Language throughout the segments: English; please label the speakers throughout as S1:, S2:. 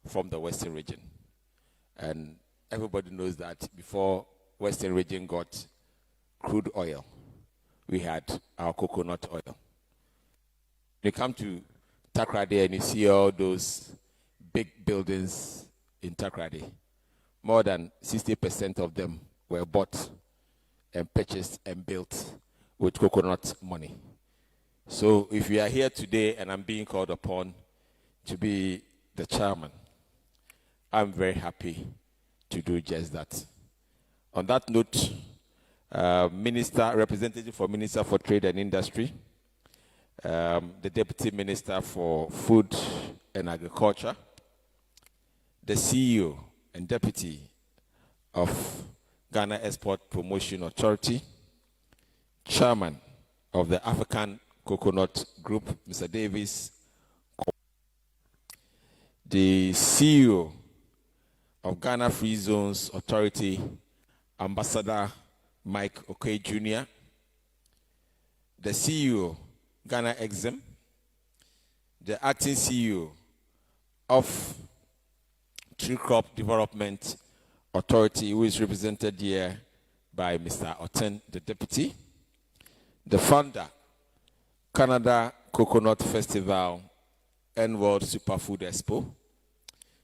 S1: from the Western region. And everybody knows that before Western region got crude oil, we had our coconut oil. When you come to Takoradi and you see all those big buildings in Takoradi, more than 60% of them were bought and purchased and built with coconut money. So if you are here today and I'm being called upon to be the chairman, I'm very happy to do just that. On that note, representative for Minister for Trade and Industry, the Deputy Minister for Food and Agriculture, the CEO and Deputy of Ghana Export Promotion Authority, Chairman of the African Coconut Group, Mr. Davis, the CEO of Ghana Free Zones Authority, Ambassador Mike Okey Jr., the CEO, Ghana Exim, the acting CEO of Tree Crop Development Authority, who is represented here by Mr. Oten, the deputy, the founder, Canada Coconut Festival and World Superfood Expo,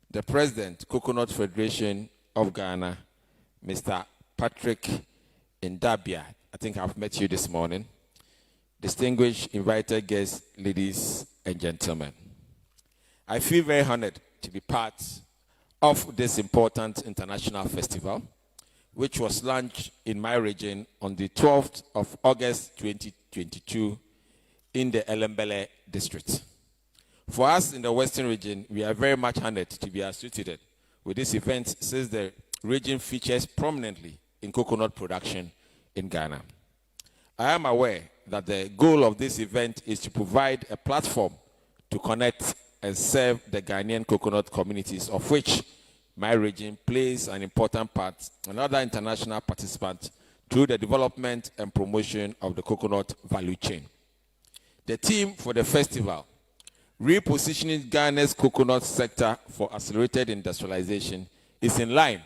S1: the president, Coconut Federation of Ghana, Mr. Patrick Ndabia. I think I've met you this morning. Distinguished invited guests, ladies and gentlemen. I feel very honored to be part of this important international festival, which was launched in my region on the 12th of August 2022 in the Elembele district. For us in the Western region, we are very much honored to be associated with this event since the region features prominently in coconut production in Ghana. I am aware that the goal of this event is to provide a platform to connect and serve the Ghanaian coconut communities, of which my region plays an important part, and other international participants, through the development and promotion of the coconut value chain. The theme for the festival, repositioning Ghana's coconut sector for accelerated industrialization, is in line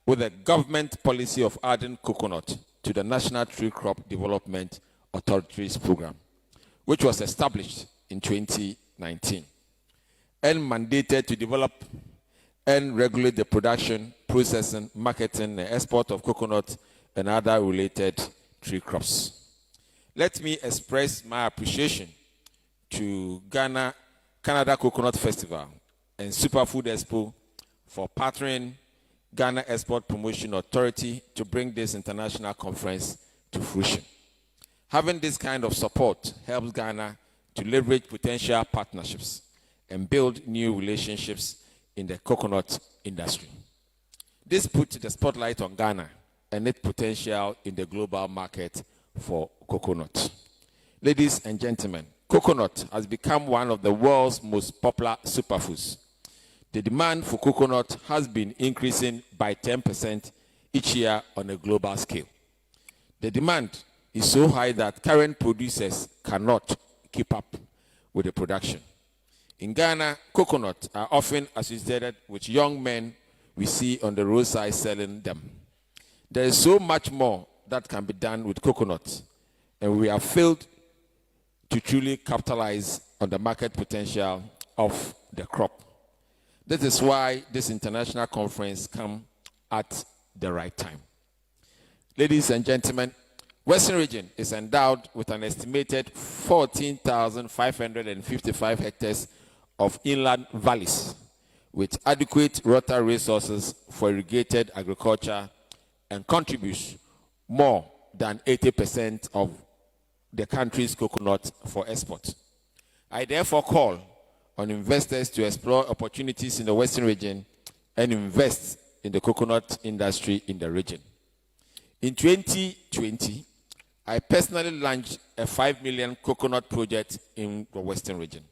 S1: with the government policy of adding coconut to the National Tree Crop Development Authority's program, which was established in 2019 and mandated to develop and regulate the production, processing, marketing, and export of coconut and other related tree crops. Let me express my appreciation to Canada Coconut Festival and Superfood Expo for partnering Ghana Export Promotion Authority to bring this international conference to fruition. Having this kind of support helps Ghana to leverage potential partnerships and build new relationships in the coconut industry. This puts the spotlight on Ghana and its potential in the global market for coconut. Ladies and gentlemen, coconut has become one of the world's most popular superfoods. The demand for coconut has been increasing by 10% each year on a global scale. The demand is so high that current producers cannot keep up with the production. In Ghana, coconuts are often associated with young men we see on the roadside selling them. There is so much more that can be done with coconuts, and we have failed to truly capitalize on the market potential of the crop. This is why this international conference comes at the right time. Ladies and gentlemen, Western region is endowed with an estimated 14,555 hectares of inland valleys with adequate water resources for irrigated agriculture and contributes more than 80% of the country's coconut for export. I therefore call on investors to explore opportunities in the Western region and invest in the coconut industry in the region. In 2020, I personally launched a 5 million coconut project in the Western region.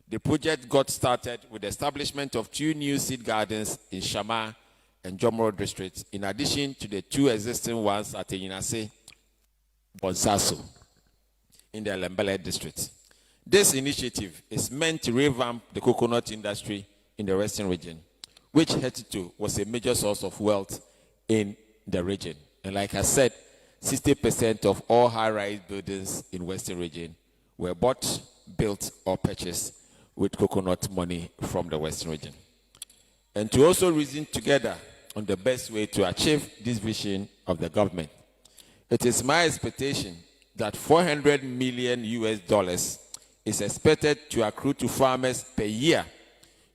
S1: The project got started with the establishment of 2 new seed gardens in Shama and Jomoro districts, in addition to the 2 existing ones at Enyinase, Bonsaso, in the Lembele district. This initiative is meant to revamp the coconut industry in the Western region, which hitherto was a major source of wealth in the region. And like I said, 60% of all high-rise buildings in Western region were bought, built, or purchased with coconut money from the Western region. And to also reason together on the best way to achieve this vision of the government, it is my expectation that $400 million is expected to accrue to farmers per year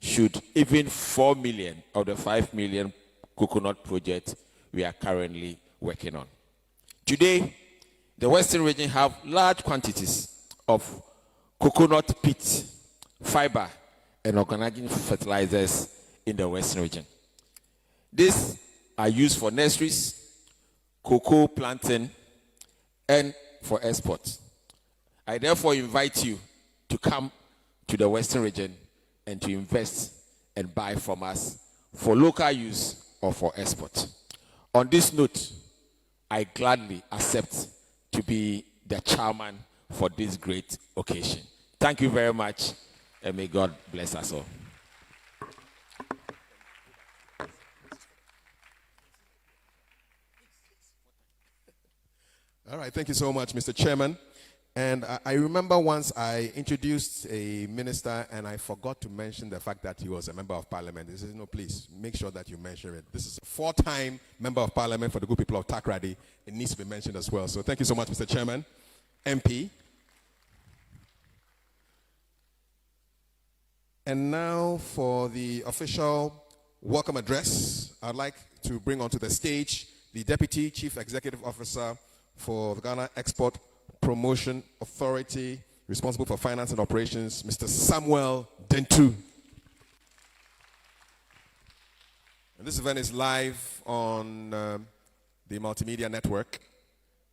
S1: should even 4 million of the 5 million coconut projects we are currently working on. Today, the Western region have large quantities of coconut pit, fiber, and organic fertilizers in the Western region. These are used for nurseries, cocoa planting, and for export. I therefore invite you to come to the Western region and to invest and buy from us for local use or for export. On this note, I gladly accept to be the chairman for this great occasion. Thank you very much, and may God bless us all.
S2: All right, thank you so much, Mr. Chairman. And I remember once I introduced a minister and I forgot to mention the fact that he was a member of parliament. He said, no, please, make sure that you mention it. This is a 4-time member of parliament for the good people of Takoradi. It needs to be mentioned as well. So thank you so much, Mr. Chairman. MP. And now for the official welcome address, I'd like to bring onto the stage the Deputy Chief Executive Officer for the Ghana Export Promotion Authority, responsible for finance and operations, Mr. Samuel Dentu. And this event is live on the multimedia network.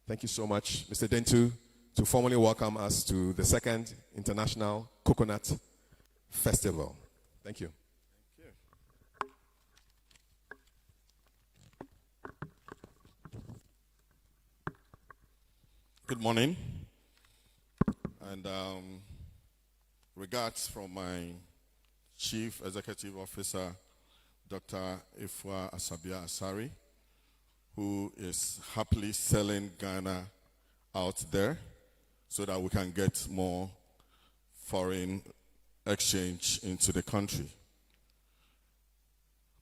S2: Thank you so much, Mr. Dentu, to formally welcome us to the 2nd International Coconut Festival. Thank you.
S3: Good morning, and regards from my Chief Executive Officer, Dr. Ifwa Asabia Asari, who is happily selling Ghana out there so that we can get more foreign exchange into the country.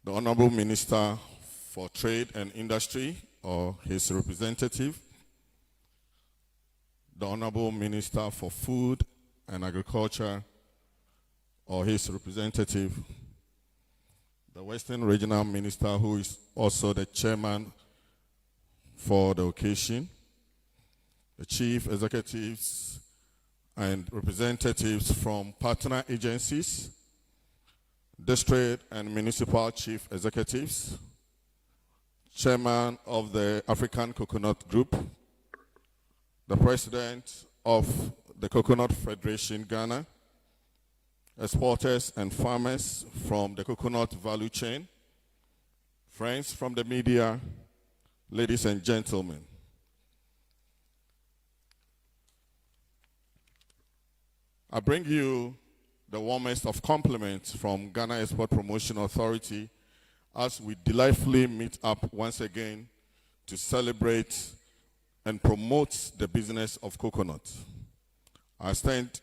S3: The Honorable Minister for Trade and Industry, or his representative, the Honorable Minister for Food and Agriculture, or his representative, the Western Regional Minister, who is also the chairman for the occasion, the chief executives and representatives from partner agencies, district and municipal chief executives, chairman of the African Coconut Group, the president of the Coconut Federation Ghana, exporters and farmers from the coconut value chain, friends from the media, ladies and gentlemen. I bring you the warmest of compliments from Ghana Export Promotion Authority as we delightfully meet up once again to celebrate and promotes the business of coconut. I extend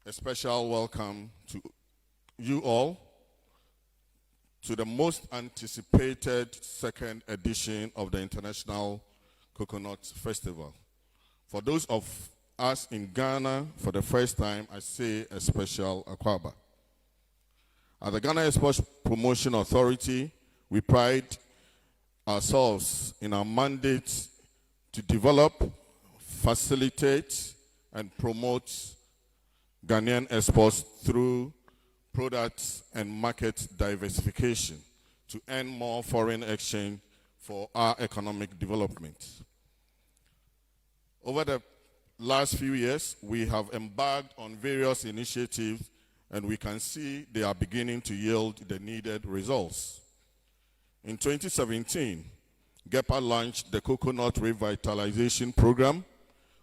S3: a special welcome to you all to the most anticipated 2nd edition of the International Coconut Festival. For those of us in Ghana for the first time, I say a special akwaba. At the Ghana Export Promotion Authority, we pride ourselves in our mandate to develop, facilitate, and promote Ghanaian exports through products and market diversification to earn more foreign exchange for our economic development. Over the last few years, we have embarked on various initiatives, and we can see they are beginning to yield the needed results. In 2017, GEPA launched the Coconut Revitalization Program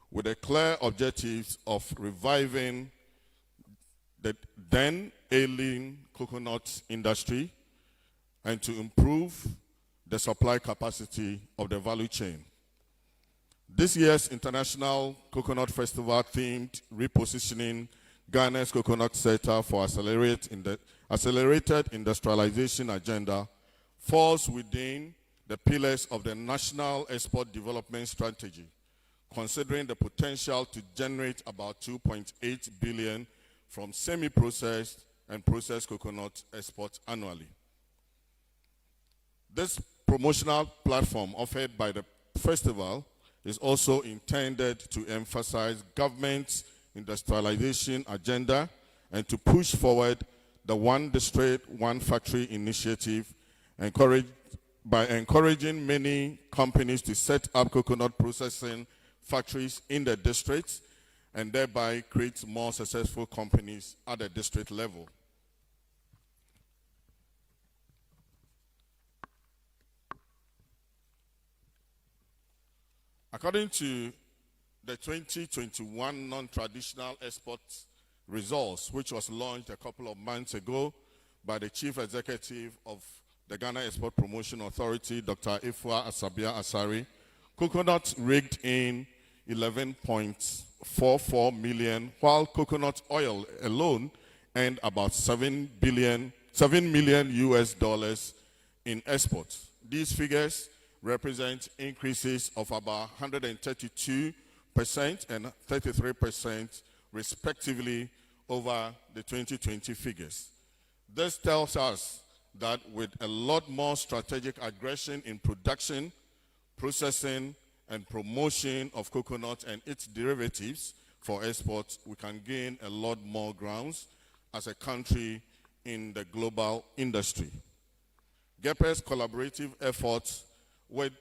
S3: with a clear objective of reviving the then ailing coconut industry and to improve the supply capacity of the value chain. This year's International Coconut Festival themed repositioning Ghana's coconut sector for accelerated industrialization agenda falls within the pillars of the National Export Development Strategy, considering the potential to generate about 2.8 billion from semi-processed and processed coconut exports annually. This promotional platform offered by the festival is also intended to emphasize government's industrialization agenda and to push forward the One District, One Factory initiative, by encouraging many companies to set up coconut processing factories in the districts and thereby create more successful companies at the district level. According to the 2021 non-traditional export results, which was launched a couple of months ago by the Chief Executive of the Ghana Export Promotion Authority, Dr. Ifua Asabia Asari, coconut raked in 11.44 million, while coconut oil alone earned about $7 million US dollars in exports. These figures represent increases of about 132% and 33% respectively over the 2020 figures. This tells us that with a lot more strategic aggression in production, processing, and promotion of coconut and its derivatives for exports, we can gain a lot more grounds as a country in the global industry. GEPE's collaborative efforts with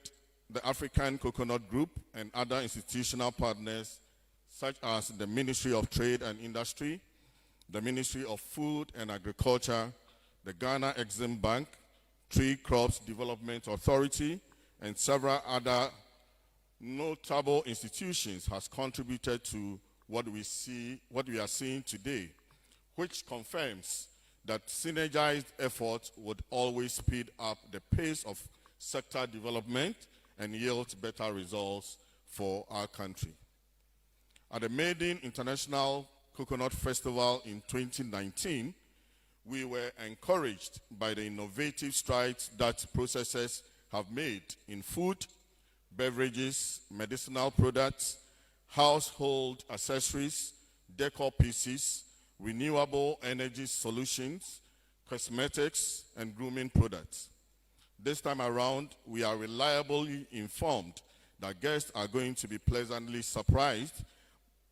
S3: the African Coconut Group and other institutional partners such as the Ministry of Trade and Industry, the Ministry of Food and Agriculture, the Ghana Exim Bank, Tree Crops Development Authority, and several other notable institutions has contributed to what we are seeing today, which confirms that synergized efforts would always speed up the pace of sector development and yield better results for our country. At the Maiden International Coconut Festival in 2019, we were encouraged by the innovative strides that processors have made in food, beverages, medicinal products, household accessories, decor pieces, renewable energy solutions, cosmetics, and grooming products. This time around, we are reliably informed that guests are going to be pleasantly surprised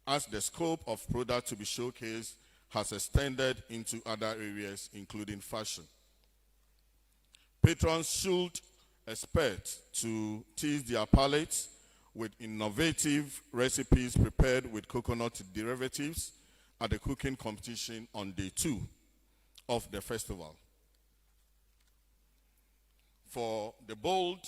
S3: as the scope of products to be showcased has extended into other areas, including fashion. Patrons should expect to tease their palates with innovative recipes prepared with coconut derivatives at the cooking competition on day 2 of the festival. For the bold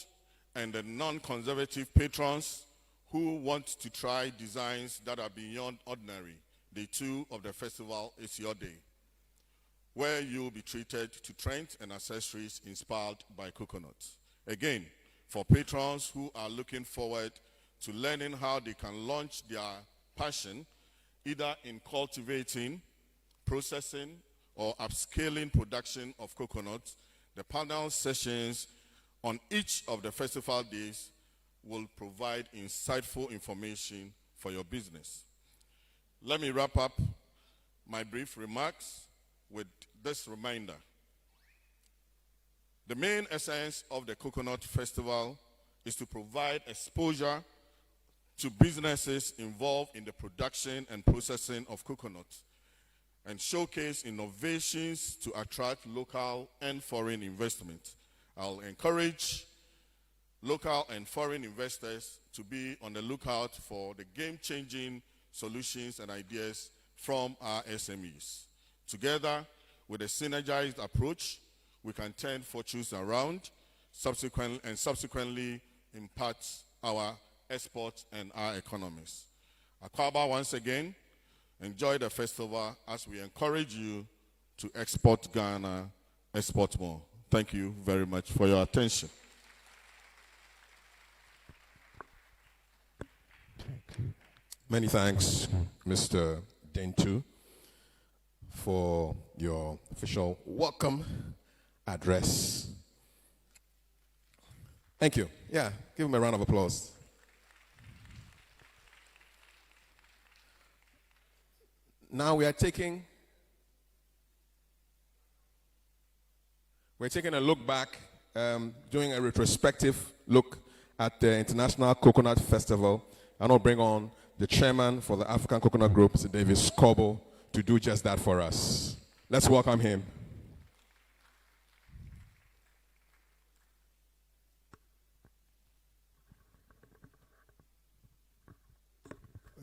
S3: and the non-conservative patrons who want to try designs that are beyond ordinary, day 2 of the festival is your day, where you'll be treated to trends and accessories inspired by coconuts. Again, for patrons who are looking forward to learning how they can launch their passion, either in cultivating, processing, or upscaling production of coconuts, the panel sessions on each of the festival days will provide insightful information for your business. Let me wrap up my brief remarks with this reminder. The main essence of the Coconut Festival is to provide exposure to businesses involved in the production and processing of coconuts and showcase innovations to attract local and foreign investment. I'll encourage local and foreign investors to be on the lookout for the game-changing solutions and ideas from our SMEs. Together with a synergized approach, we can turn fortunes around subsequently impact our exports and our economies. Akwaba once again Enjoy the festival as we encourage you to export Ghana, export more. Thank you very much for your attention.
S2: Many thanks, Mr. Dentu, for your official welcome address. Thank you. Yeah, give him a round of applause. Now we're taking a look back, doing a retrospective look at the International Coconut Festival. And I'll bring on the chairman for the African Coconut Group, Mr. David Scobo, to do just that for us. Let's welcome him.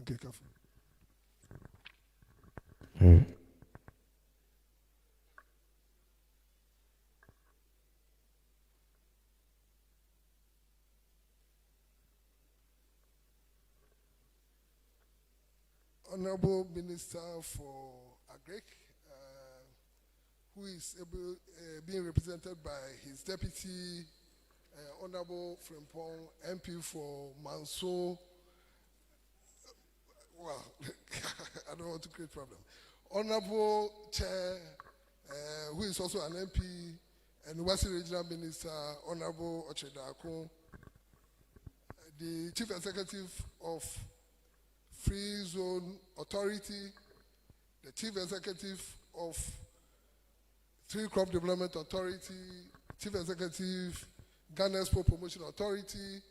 S4: Okay, careful. Honorable Minister for Agric, who is being represented by his deputy, Honorable Frimpong, MP for Manso. Well, I don't want to create problem. Honorable Chair, who is also an MP, and West Regional Minister, Honorable Ochedakun, the Chief Executive of Free Zone Authority, the Chief Executive of Tree Crop Development Authority, Chief Executive, Ghana Export Promotion Authority,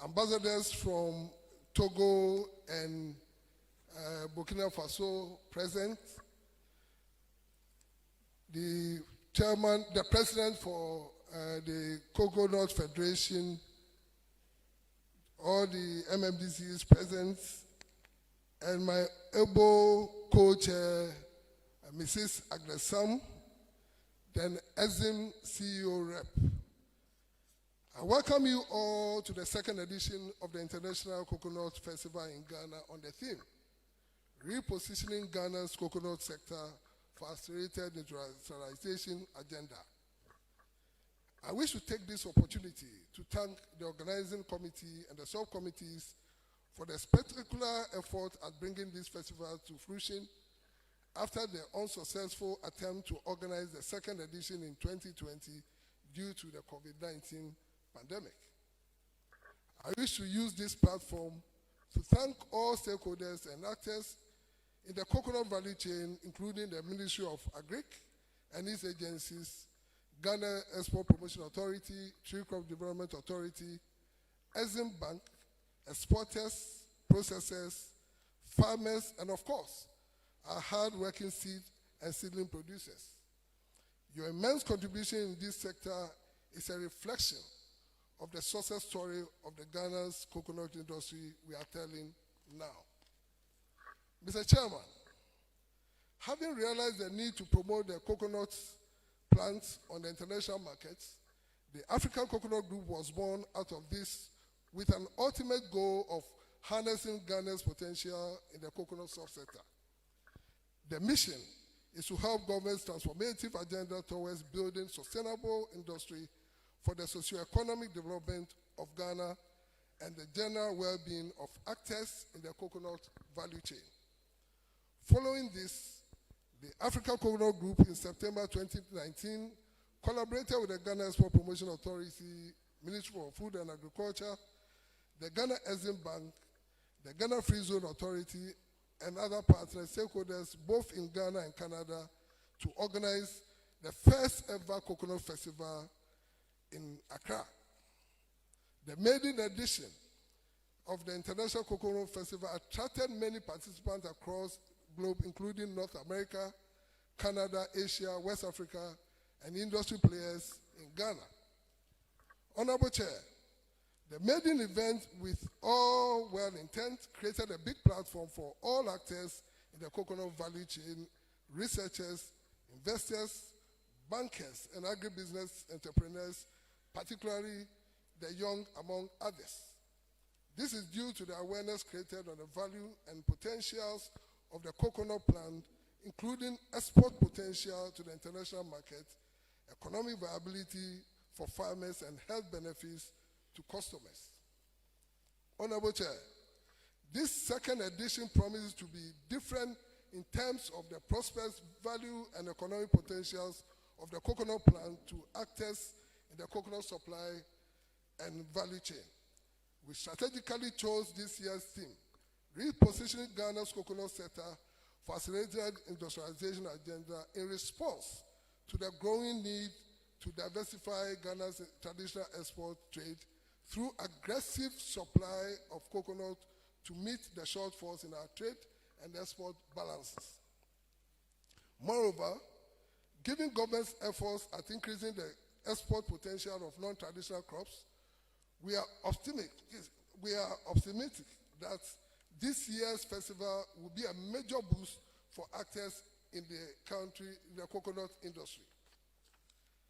S4: ambassadors from Togo and Burkina Faso present, the chairman, the president for the Coconut Federation, all the MMDCs present, and my able co-chair, Mrs. Agnesam, then ESIM CEO rep. I welcome you all to the second edition of the International Coconut Festival in Ghana on the theme, Repositioning Ghana's Coconut Sector for Accelerated Industrialization Agenda. I wish to take this opportunity to thank the organizing committee and the subcommittees for the spectacular effort at bringing this festival to fruition after the unsuccessful attempt to organize the second edition in 2020 due to the COVID-19 pandemic. I wish to use this platform to thank all stakeholders and actors in the coconut value chain, including the Ministry of Agric and its agencies, Ghana Export Promotion Authority, Tree Crop Development Authority, EXIM Bank, exporters, processors, farmers, and of course, our hard-working seed and seedling producers. Your immense contribution in this sector is a reflection of the success story of the Ghana's coconut industry we are telling now. Mr. Chairman, having realized the need to promote the coconut plants on the international markets, the African Coconut Group was born out of this with an ultimate goal of harnessing Ghana's potential in the coconut subsector. The mission is to help government's transformative agenda towards building sustainable industry for the socio-economic development of Ghana and the general well-being of actors in the coconut value chain. Following this, the African Coconut Group in September 2019 collaborated with the Ghana Export Promotion Authority, Ministry of Food and Agriculture, the Ghana EXIM Bank, the Ghana Free Zone Authority, and other partner stakeholders both in Ghana and Canada to organize the first ever coconut festival in Accra. The maiden edition of the International Coconut Festival attracted many participants across the globe, including North America, Canada, Asia, West Africa, and industry players in Ghana. Honorable Chair, the maiden event with all well intent created a big platform for all actors in the coconut value chain, researchers, investors, bankers, and agribusiness entrepreneurs, particularly the young among others. This is due to the awareness created on the value and potentials of the coconut plant, including export potential to the international market, economic viability for farmers, and health benefits to customers. Honorable Chair, this second edition promises to be different in terms of the prospects, value, and economic potentials of the coconut plant to actors in the coconut supply and value chain. We strategically chose this year's theme, repositioning Ghana's coconut sector for accelerated industrialization agenda in response to the growing need to diversify Ghana's traditional export trade through aggressive supply of coconut to meet the shortfalls in our trade and export balances. Moreover, given government's efforts at increasing the export potential of non-traditional crops, we are optimistic that this year's festival will be a major boost for actors in the country, in the coconut industry.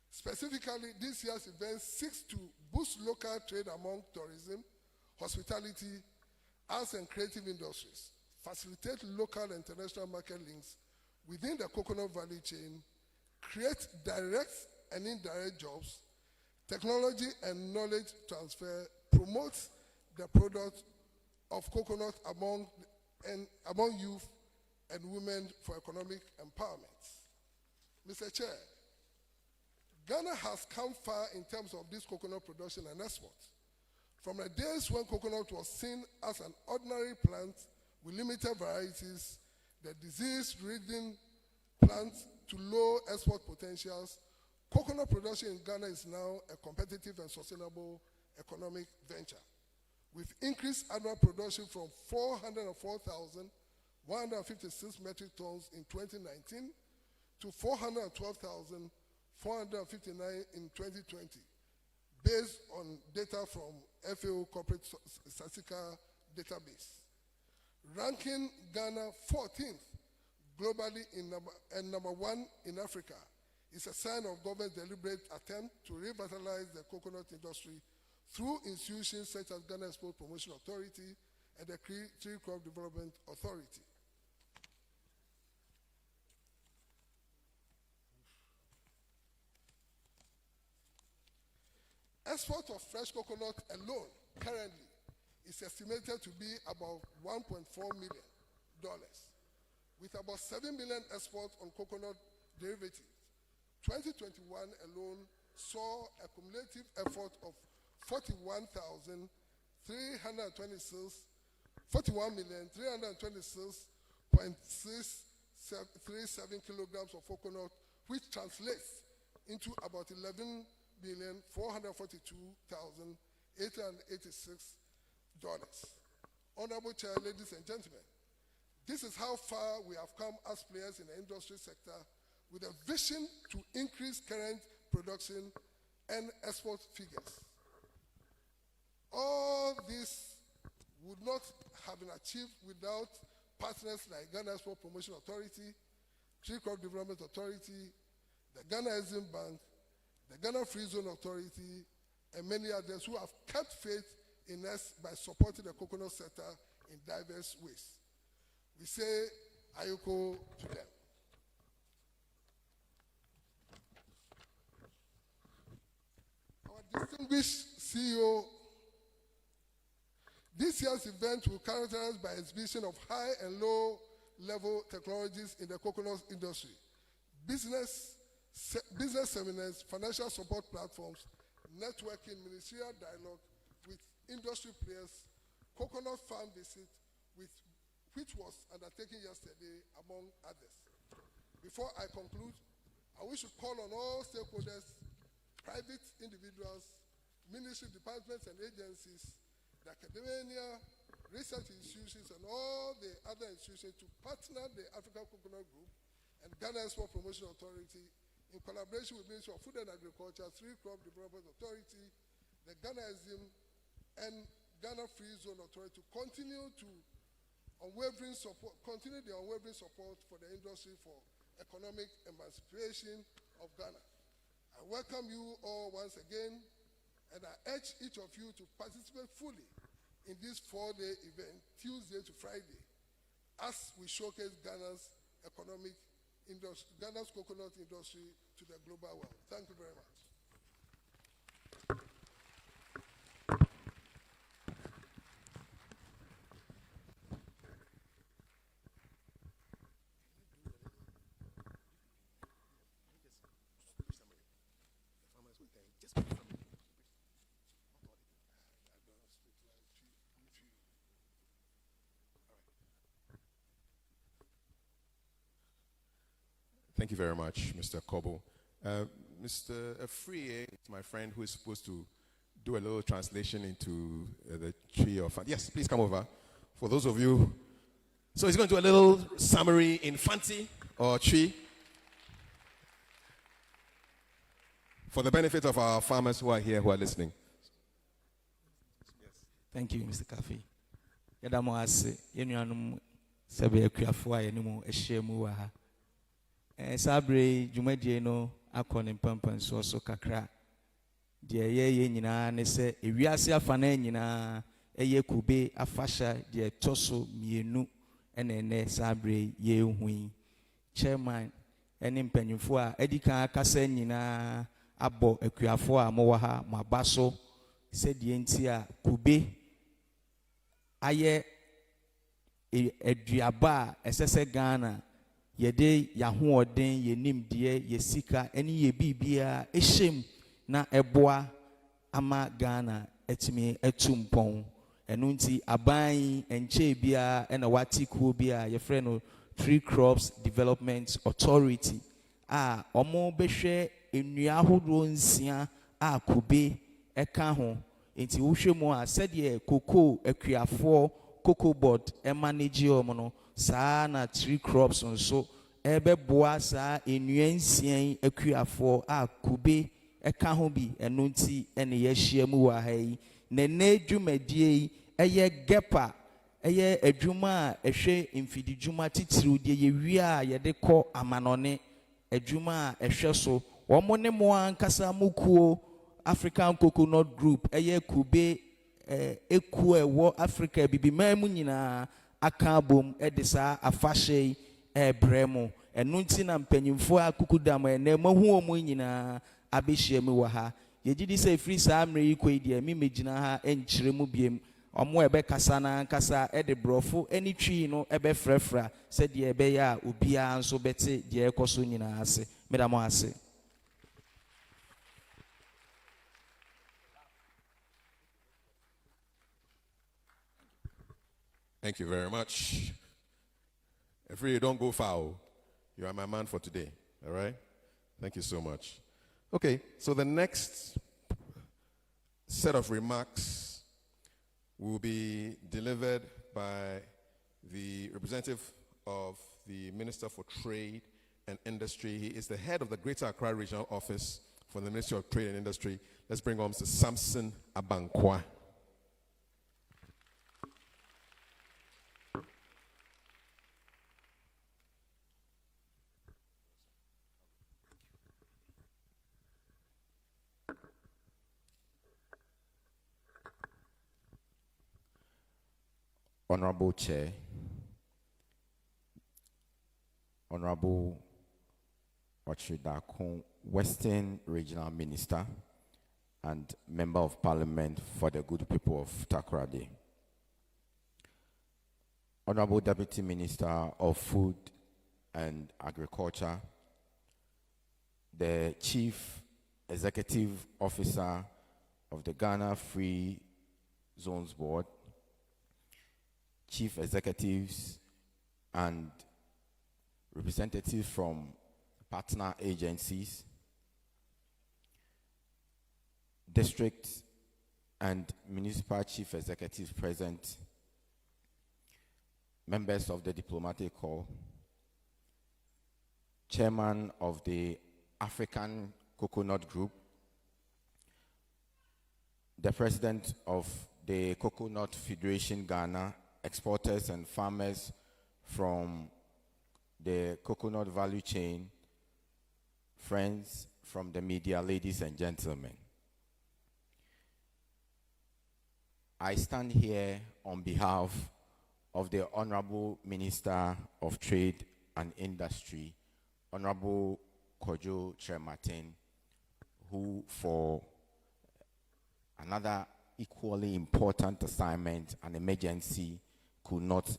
S4: Specifically, this year's event seeks to boost local trade among tourism, hospitality, arts and creative industries, facilitate local and international market links within the coconut value chain, create direct and indirect jobs, technology and knowledge transfer, promote the product of coconut among youth and women for economic empowerment. Mr. Chair, Ghana has come far in terms of this coconut production and export. From the days when coconut was seen as an ordinary plant with limited varieties, the disease-ridden plant to low export potentials, coconut production in Ghana is now a competitive and sustainable economic venture. We've increased annual production from 404,156 metric tons in 2019 to 412,459 in 2020, based on data from FAO Corporate Statistical Database, ranking Ghana 14th globally and number 1 in Africa. Is a sign of government's deliberate attempt to revitalize the coconut industry through institutions such as Ghana Export Promotion Authority and the Tree Crop Development Authority. Export of fresh coconut alone currently is estimated to be about $1.4 million, with about 7 million exports on coconut derivatives. 2021 alone saw a cumulative effort of 41,326.37 kilograms of coconut, which translates into about $11,442,886. Honorable Chair, ladies and gentlemen, this is how far we have come as players in the industry sector, with a vision to increase current production and export figures. All this would not have been achieved without partners like Ghana Export Promotion Authority, Tree Crop Development Authority, the Ghana Exim Bank, the Ghana Free Zone Authority, and many others who have kept faith in us by supporting the coconut sector in diverse ways. We say Ayoko to them. Our distinguished CEO, this year's event will characterize by exhibition of high and low level technologies in the coconut industry, business seminars, financial support platforms, networking, ministerial dialogue with industry players, coconut farm visit, which was undertaken yesterday, among others. Before I conclude, I wish to call on all stakeholders, private individuals, ministry departments and agencies, the academia, research institutions, and all the other institutions to partner the African Coconut Group and Ghana Export Promotion Authority in collaboration with Ministry of Food and Agriculture, Tree Crop Development Authority, the Ghana Exim, and Ghana Free Zone Authority to continue the unwavering support for the industry for economic emancipation of Ghana. I welcome you all once again, and I urge each of you to participate fully in this 4-day event, Tuesday to Friday. as we showcase Ghana's economic industry, Ghana's coconut industry to the global world. Thank you very much.
S2: Thank you very much, Mr. Kobo. Mr. Afriye is my friend who is supposed to do a little translation into the tree of... Yes, please come over. For those of you... So he's going to do a little summary in Fanti or tree for the benefit of our farmers who are here, who are listening.
S5: Thank you, Mr. Kafi. Yadamo ase yenuanum sebe akuafo a yenimu ehyemu wa ha. Sabre dwumadie no akọ ne mpampan so kakra. De ye nyina ne se ewiase afa na nyina eye kube afasha de toso mienu ene sabre ye hui. Chairman ene mpanyimfo a edika akasa nyina abo akuafo a mo wa ha mabaso se de enti a kube aye eduaba esese Ghana yede yahoɔden yenimdeɛ yesika eni ye bibia ehyem na eboa ama Ghana etimi etumpɔn enu nti aban enche bia ena wati kuo bia ye frɛ no Tree Crops Development Authority a ɔmo behwɛ ennua ahodoɔ nsia a kube ɛka ho nti wohwɛ mu a sɛdeɛ cocoa akuafoɔ cocoa board manage ɔmo no saa na Tree Crops nso ebeboa saa ennua nsia akuafoɔ a kube ɛka ho bi ɛno nti ɛne yɛhyia mu wɔ ha yi nene dwumadie ɛyɛ gepa ɛyɛ adwuma a ɛhwɛ mfidi dwuma titiriw deɛ yɛwie a yɛde kɔ amanɔne adwuma a ɛhwɛ so wɔn ne mo ankasa mukuo African Coconut Group ɛyɛ kube ekuo ɛwɔ Africa bibiman mu nyinaa aka bom ɛde saa afahye bremo ɛno nti na mpanyimfo a kukudam ɛnɛ mahu ɔmo nyinaa abɛhyia mu wɔ ha yɛgidi sɛ free saa mmerɛ yi kɔ yi deɛ mi megyina ha ɛnkyerɛ mu biem ɔmo ɛbɛkasa na nkasa ɛde brɔfo ɛne twi no ɛbɛfrɛfrɛ sɛdeɛ ɛbɛyɛ a obiara nso bɛte deɛ ɛkɔ so nyinaa ase meda mo ase.
S2: Thank you very much. Afriye, don't go foul. You are my man for today. All right? Thank you so much. Okay, so the next set of remarks will be delivered by the representative of the Minister for Trade and Industry. He is the head of the Greater Accra Regional Office for the Ministry of Trade and Industry. Let's bring on Mr. Samson Abankwa.
S6: Honorable Chair, Honorable Ochidakun, Western Regional Minister and Member of Parliament for the good people of Takoradi, Honorable Deputy Minister of Food and Agriculture, the Chief Executive Officer of the Ghana Free Zones Board, Chief Executives and representatives from partner agencies, district and municipal chief executives present, members of the diplomatic corps, chairman of the African Coconut Group, the president of the Coconut Federation Ghana, exporters and farmers from the coconut value chain, friends from the media, ladies and gentlemen. I stand here on behalf of the Honorable Minister of Trade and Industry, Honorable Kojo Trematin, who for another equally important assignment, an emergency, could not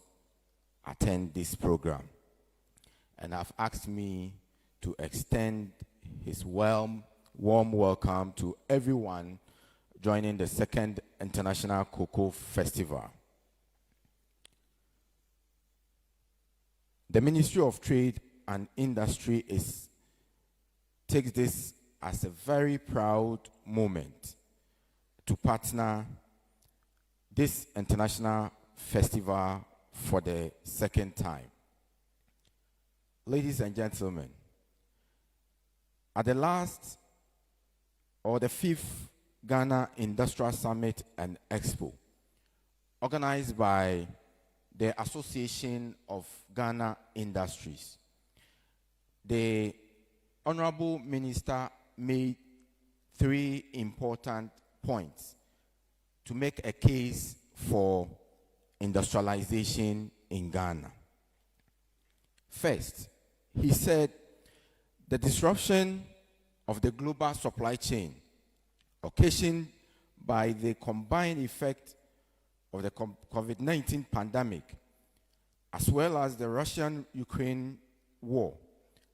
S6: attend this program, and have asked me to extend his warm welcome to everyone joining the second International Cocoa Festival. The Ministry of Trade and Industry takes this as a very proud moment to partner this international festival for the second time. Ladies and gentlemen, at the last or the 5th Ghana Industrial Summit and Expo, organized by the Association of Ghana Industries, the Honorable Minister made 3 important points to make a case for industrialization in Ghana. First, he said the disruption of the global supply chain occasioned by the combined effect of the COVID-19 pandemic, as well as the Russian-Ukraine war,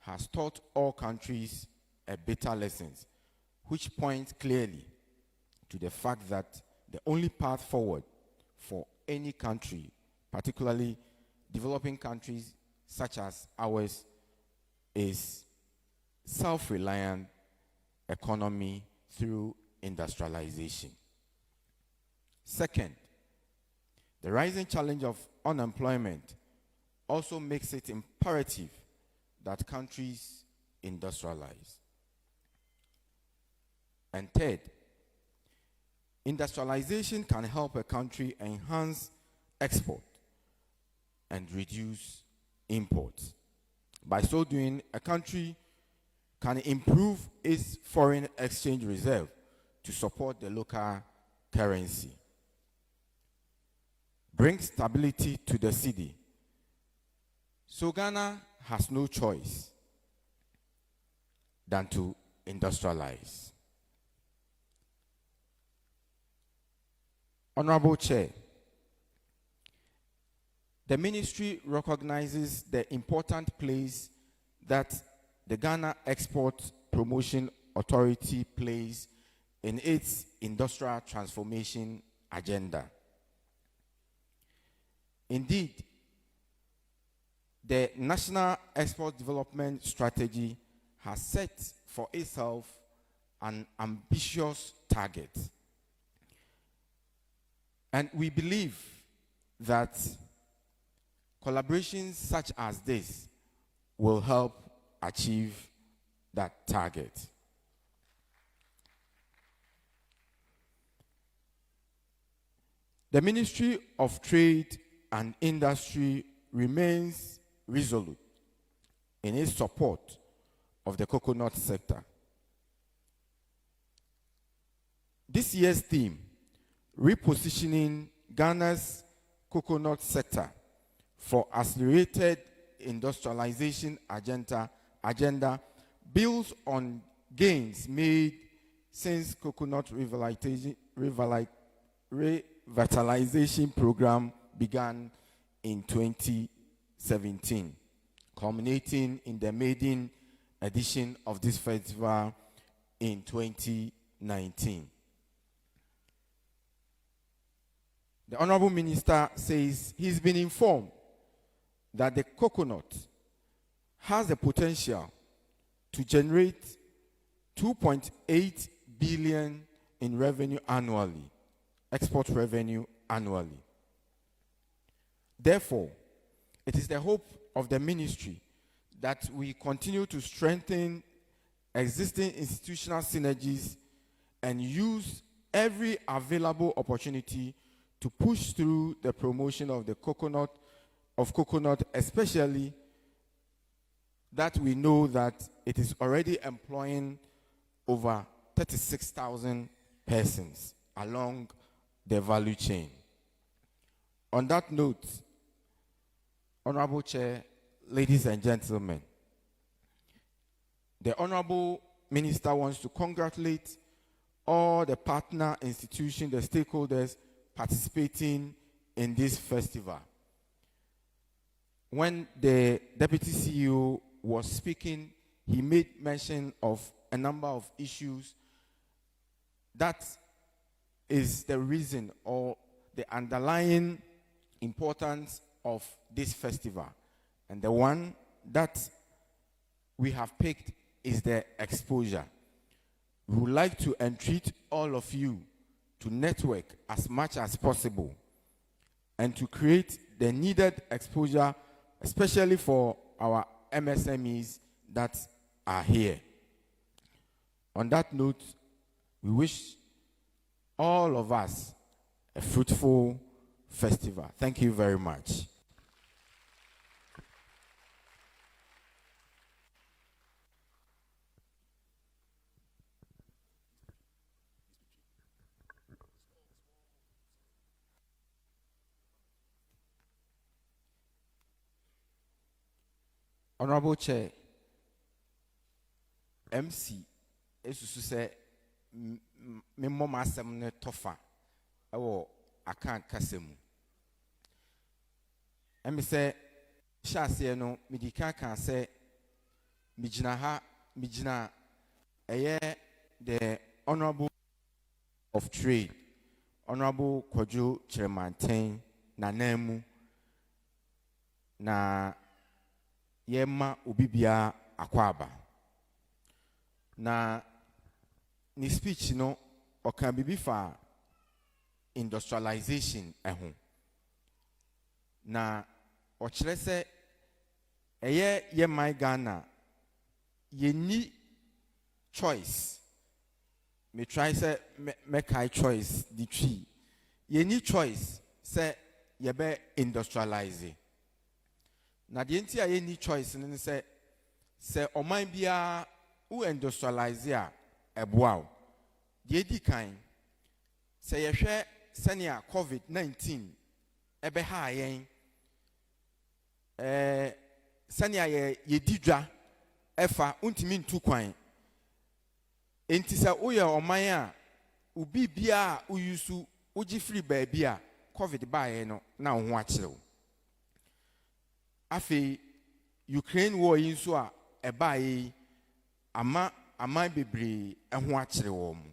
S6: has taught all countries a bitter lesson, which points clearly to the fact that the only path forward for any country, particularly developing countries such as ours, is self-reliant economy through industrialization. Second, the rising challenge of unemployment also makes it imperative that countries industrialize. And third, industrialization can help a country enhance export and reduce imports. By so doing, a country can improve its foreign exchange reserve to support the local currency, bring stability to the city. So Ghana has no choice than to industrialize. Honorable Chair, the ministry recognizes the important place that the Ghana Export Promotion Authority plays in its industrial transformation agenda. Indeed, the National Export Development Strategy has set for itself an ambitious target. And we believe that collaborations such as this will help achieve that target. The Ministry of Trade and Industry remains resolute in its support of the coconut sector. This year's theme, repositioning Ghana's coconut sector for accelerated industrialization agenda, builds on gains made since coconut revitalization program began in 2017, culminating in the maiden edition of this festival in 2019. The Honorable Minister says he's been informed that the coconut has the potential to generate 2.8 billion in revenue annually, export revenue annually. Therefore, it is the hope of the ministry that we continue to strengthen existing institutional synergies and use every available opportunity to push through the promotion of the coconut, especially that we know that it is already employing over 36,000 persons along the value chain. On that note, Honorable Chair, ladies and gentlemen, the Honorable Minister wants to congratulate all the partner institutions, the stakeholders participating in this festival. When the Deputy CEO was speaking, he made mention of a number of issues. That is the reason or the underlying importance of this festival. And the one that we have picked is the exposure. We would like to entreat all of you to network as much as possible and to create the needed exposure, especially for our MSMEs that are here. On that note, we wish all of us a fruitful festival. Thank you very much. Honorable Chair, MC, esusu se me mom asem ne tofa ewo akan kasemu. Emi se hyase no medika kan se mijina eye the Honorable of Trade, Honorable Kojo Chremanten Nanemu na yema ubibia akwaba. Na ni speech no okan bibi fa industrialization ehun. Na ochire se eye yema Ghana ye ni choice. Me try se make high choice the tree. Ye ni choice se ye be industrialize. Na the enti aye ni choice ni se oman bia u industrialize a eboa. The di kan se ye hwe senia COVID-19 ebe ha yen senia ye didwa efa untimi ntu kwan. Enti se uye oman a ubi bia uyusu uji free baby a COVID ba ye no na ho akire. Afi Ukraine war yin so a eba yi ama bebre eho akire wo mu.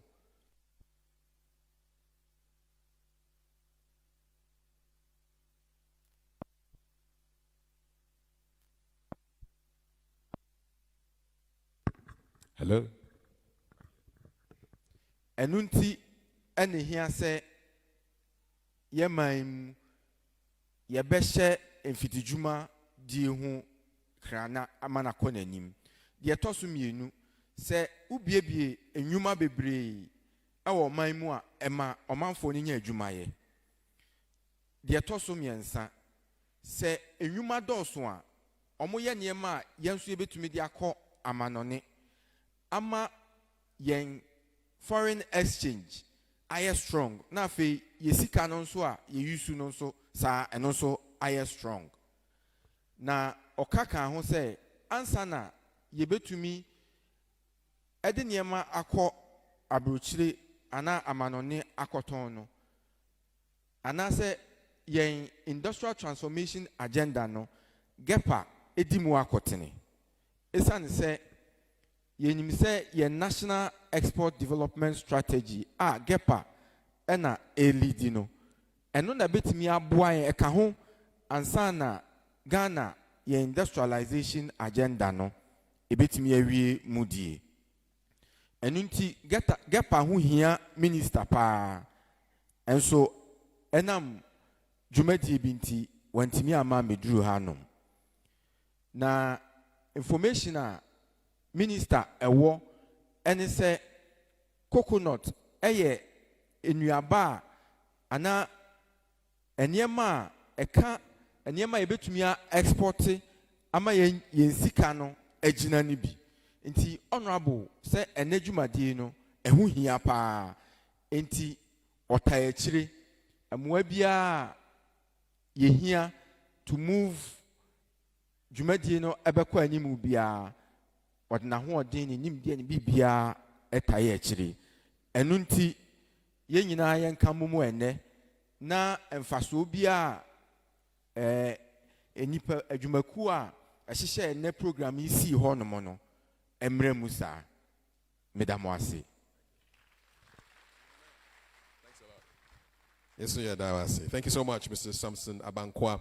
S1: Hello.
S6: Enunti ene hia se yeman ye behye emfitijuma di hu krana amana konanim. De etoso mienu se ubiebie enwuma bebre ewo man mu a ema omanfo ni nya adwuma ye. De etoso miensa se enwuma doso a omoye niema a yenso yebetumi de akọ amanone ama yen foreign exchange aye strong na fe yesika no nso a ye use no nso sa eno nso aye strong na okaka ho se ansa na yebetumi ede niema akọ abrochire ana amanone akoton no ana se yen industrial transformation agenda no gepa edimu akotene esane se yenim se ye national export development strategy a gepa ena elidi no eno na betimi aboa ye eka ho ansa na Ghana ye industrialization agenda no ebetimi awie mudie eno nti gepa ho hia minister pa enso enam dwumadi binti wantimi ama meduru hanom na information a minister ewo ene se coconut eye enuaba ana eniema eka eniema ebetumi a export ama yen sika no agina ni bi nti honorable se enadwumade no ehu hia pa nti otayachire amua bia ye hia to move dwumadie no ɛbɛkɔ anim biara ɔde n'ahoɔden ne nimdeɛ ne biribiara ɛtae akyire. Ɛno nti yɛn nyinaa yɛnka mmom ɛnnɛ na mfasoɔ biara nipa adwumakuo a ɛhyehyɛ ɛnnɛ program yi sii hɔ nom no mmerɛ mu saa. Meda mo ase.
S2: Thank you so much, Mr. Samson Abankwa,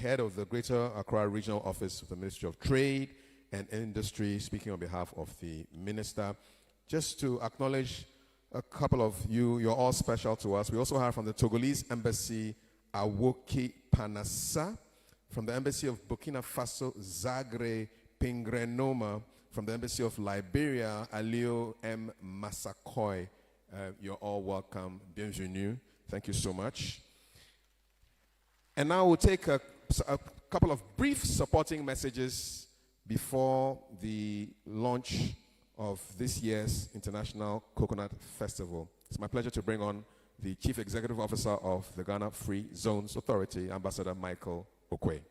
S2: head of the Greater Accra Regional Office of the Ministry of Trade and Industry, speaking on behalf of the minister. Just to acknowledge a couple of you, you're all special to us. We also have from the Togolese Embassy, Awoki Panasa, from the Embassy of Burkina Faso, Zagre Pingrenoma, from the Embassy of Liberia, Alio M. Massakoy. You're all welcome. Bienvenue. Thank you so much. And now we'll take a couple of brief supporting messages before the launch of this year's International Coconut Festival. It's my pleasure to bring on the Chief Executive Officer of the Ghana Free Zones Authority, Ambassador Michael Okwe.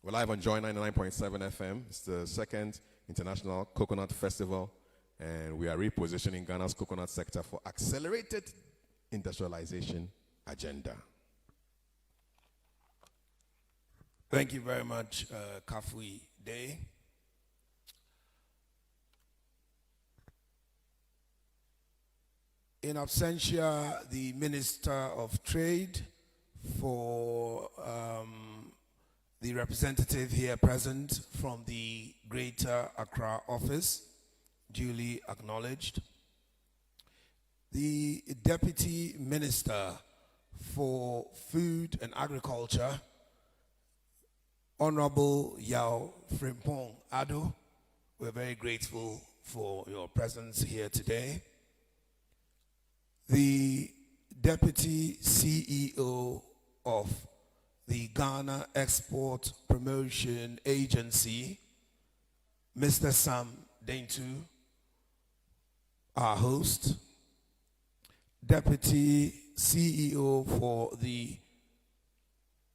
S2: We're live on Joy 99.7 FM. It's the second International Coconut Festival, and we are repositioning Ghana's coconut sector for accelerated industrialization agenda.
S7: Thank you very much, Kafui Day. In absentia, the Minister of Trade, for the representative here present from the Greater Accra office, duly acknowledged. The Deputy Minister for Food and Agriculture, Honorable Yao Frimpong Ado, we're very grateful for your presence here today. The Deputy CEO of the Ghana Export Promotion Agency, Mr. Sam Daintu, our host. Deputy CEO for the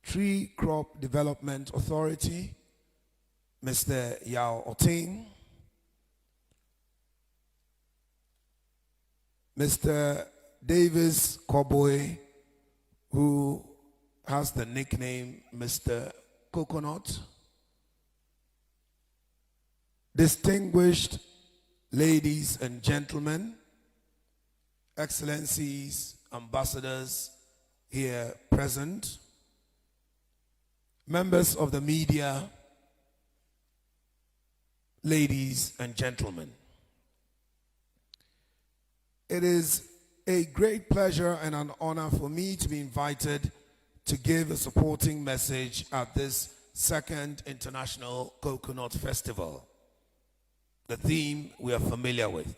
S7: Tree Crop Development Authority, Mr. Yao Oting. Mr. Davis Koboy, who has the nickname Mr. Coconut. Distinguished ladies and gentlemen, excellencies, ambassadors here present, members of the media, ladies and gentlemen. It is a great pleasure and an honor for me to be invited to give a supporting message at this second International Coconut Festival, the theme we are familiar with.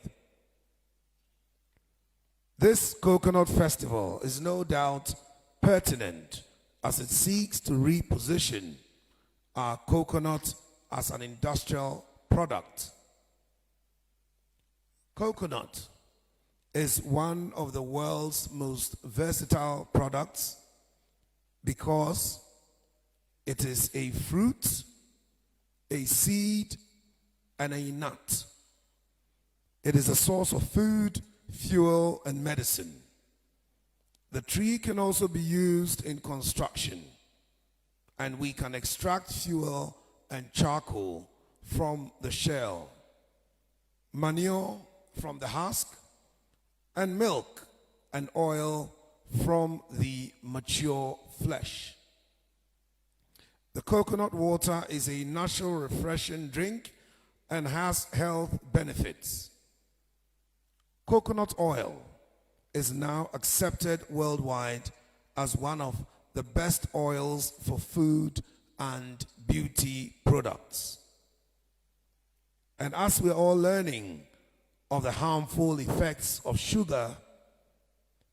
S7: This Coconut Festival is no doubt pertinent as it seeks to reposition our coconut as an industrial product. Coconut is one of the world's most versatile products because it is a fruit, a seed, and a nut. It is a source of food, fuel, and medicine. The tree can also be used in construction, and we can extract fuel and charcoal from the shell, manure from the husk, and milk and oil from the mature flesh. The coconut water is a natural refreshing drink and has health benefits. Coconut oil is now accepted worldwide as one of the best oils for food and beauty products. And as we're all learning of the harmful effects of sugar,